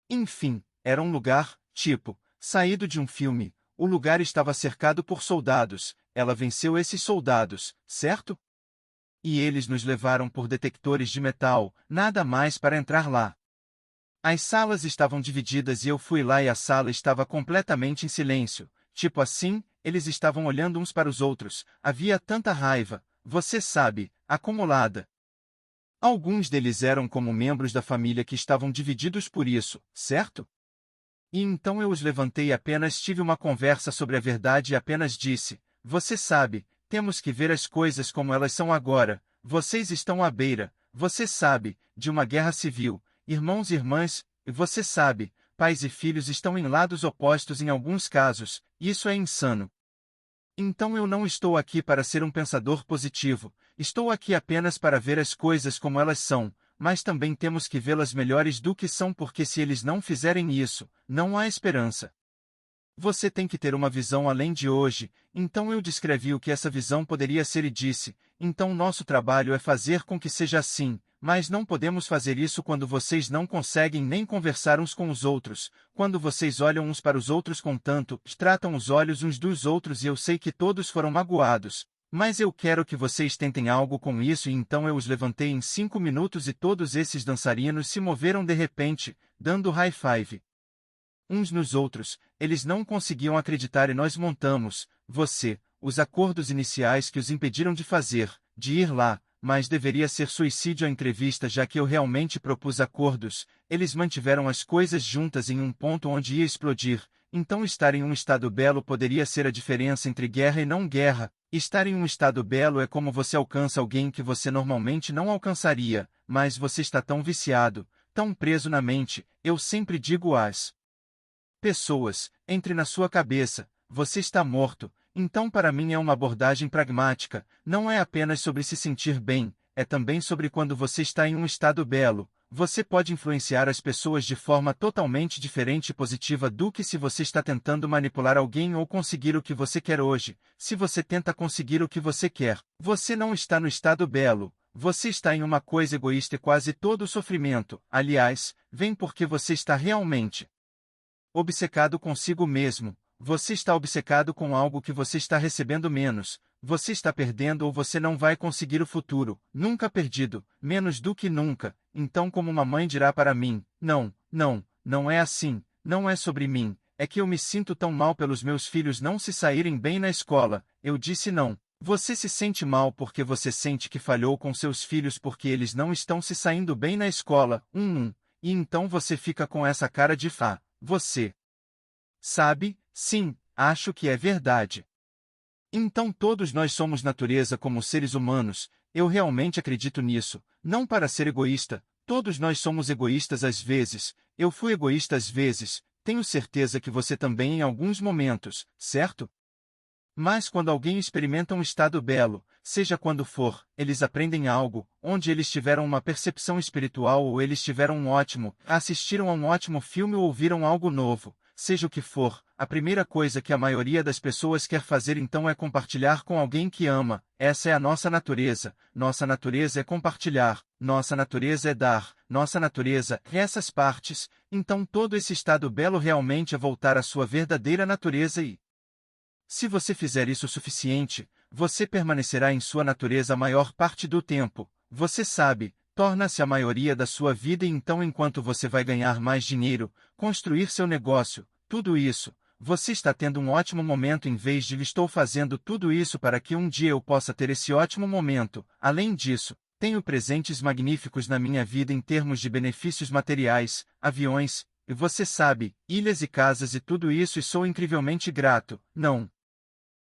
Speaker 1: Enfim, era um lugar, tipo, saído de um filme, o lugar estava cercado por soldados, ela venceu esses soldados, certo? E eles nos levaram por detectores de metal, nada mais para entrar lá. As salas estavam divididas e eu fui lá e a sala estava completamente em silêncio, tipo assim, eles estavam olhando uns para os outros, havia tanta raiva, você sabe, acumulada. Alguns deles eram como membros da família que estavam divididos por isso, certo? E então eu os levantei e apenas tive uma conversa sobre a verdade e apenas disse, você sabe, temos que ver as coisas como elas são agora, vocês estão à beira, você sabe, de uma guerra civil, irmãos e irmãs, e você sabe, pais e filhos estão em lados opostos em alguns casos, isso é insano. Então eu não estou aqui para ser um pensador positivo, estou aqui apenas para ver as coisas como elas são, mas também temos que vê-las melhores do que são porque se eles não fizerem isso, não há esperança. Você tem que ter uma visão além de hoje, então eu descrevi o que essa visão poderia ser e disse, então nosso trabalho é fazer com que seja assim, mas não podemos fazer isso quando vocês não conseguem nem conversar uns com os outros, quando vocês olham uns para os outros com tanto, tratam os olhos uns dos outros e eu sei que todos foram magoados, mas eu quero que vocês tentem algo com isso e então eu os levantei em 5 minutos e todos esses dançarinos se moveram de repente, dando high five uns nos outros, eles não conseguiam acreditar e nós montamos, os acordos iniciais que os impediram de ir lá, mas deveria ser suicídio a entrevista já que eu realmente propus acordos, eles mantiveram as coisas juntas em um ponto onde ia explodir, então estar em um estado belo poderia ser a diferença entre guerra e não guerra. Estar em um estado belo é como você alcança alguém que você normalmente não alcançaria, mas você está tão viciado, tão preso na mente. Eu sempre digo às pessoas, entre na sua cabeça, você está morto. Então para mim é uma abordagem pragmática, não é apenas sobre se sentir bem, é também sobre quando você está em um estado belo. Você pode influenciar as pessoas de forma totalmente diferente e positiva do que se você está tentando manipular alguém ou conseguir o que você quer hoje. Se você tenta conseguir o que você quer, você não está no estado belo. Você está em uma coisa egoísta e quase todo o sofrimento, aliás, vem porque você está realmente obcecado consigo mesmo. Você está obcecado com algo que você está recebendo menos. Você está perdendo ou você não vai conseguir o futuro. Nunca perdido, menos do que nunca. Então como uma mãe dirá para mim, não é assim, não é sobre mim. É que eu me sinto tão mal pelos meus filhos não se saírem bem na escola. Eu disse não. Você se sente mal porque você sente que falhou com seus filhos porque eles não estão se saindo bem na escola. E então você fica com essa cara de você sabe, sim, acho que é verdade. Então todos nós somos natureza como seres humanos, eu realmente acredito nisso, não para ser egoísta, todos nós somos egoístas às vezes, eu fui egoísta às vezes, tenho certeza que você também em alguns momentos, certo? Mas quando alguém experimenta um estado belo, seja quando for, eles aprendem algo, onde eles tiveram uma percepção espiritual ou eles tiveram assistiram a um ótimo filme ou ouviram algo novo, seja o que for, a primeira coisa que a maioria das pessoas quer fazer então é compartilhar com alguém que ama. Essa é a nossa natureza é compartilhar, nossa natureza é dar, nossa natureza é essas partes, então todo esse estado belo realmente é voltar à sua verdadeira natureza e se você fizer isso o suficiente, você permanecerá em sua natureza a maior parte do tempo. Você sabe, torna-se a maioria da sua vida e então enquanto você vai ganhar mais dinheiro, construir seu negócio, tudo isso, você está tendo um ótimo momento em vez de estou fazendo tudo isso para que um dia eu possa ter esse ótimo momento. Além disso, tenho presentes magníficos na minha vida em termos de benefícios materiais, aviões, e você sabe, ilhas e casas e tudo isso e sou incrivelmente grato. Não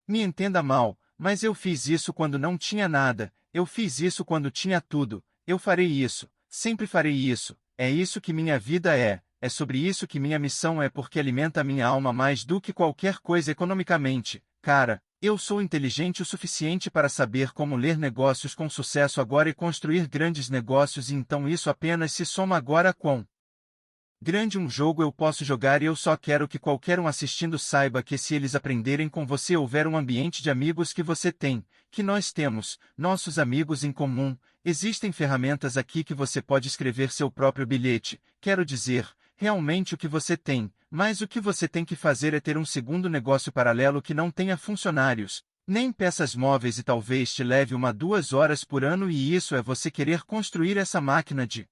Speaker 1: me entenda mal, mas eu fiz isso quando não tinha nada, eu fiz isso quando tinha tudo, eu farei isso, sempre farei isso, é isso que minha vida é sobre isso que minha missão é porque alimenta minha alma mais do que qualquer coisa economicamente. Cara, eu sou inteligente o suficiente para saber como ler negócios com sucesso agora e construir grandes negócios e então isso apenas se soma agora com grande um jogo eu posso jogar e eu só quero que qualquer um assistindo saiba que se eles aprenderem com você houver um ambiente de amigos que você tem, que nós temos, nossos amigos em comum, existem ferramentas aqui que você pode escrever seu próprio bilhete, quero dizer, realmente o que você tem, mas o que você tem que fazer é ter um segundo negócio paralelo que não tenha funcionários, nem peças móveis e talvez te leve 1 a 2 horas por ano e isso é você querer construir essa máquina de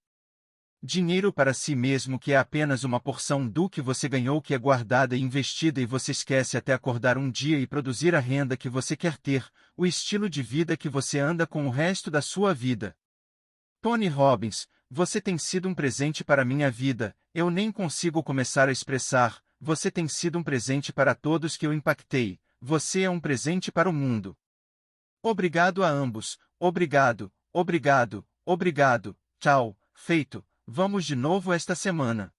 Speaker 1: dinheiro para si mesmo que é apenas uma porção do que você ganhou que é guardada e investida e você esquece até acordar um dia e produzir a renda que você quer ter, o estilo de vida que você anda com o resto da sua vida. Tony Robbins, você tem sido um presente para minha vida, eu nem consigo começar a expressar, você tem sido um presente para todos que eu impactei, você é um presente para o mundo. Obrigado a ambos, obrigado, tchau, feito. Vamos de novo esta semana.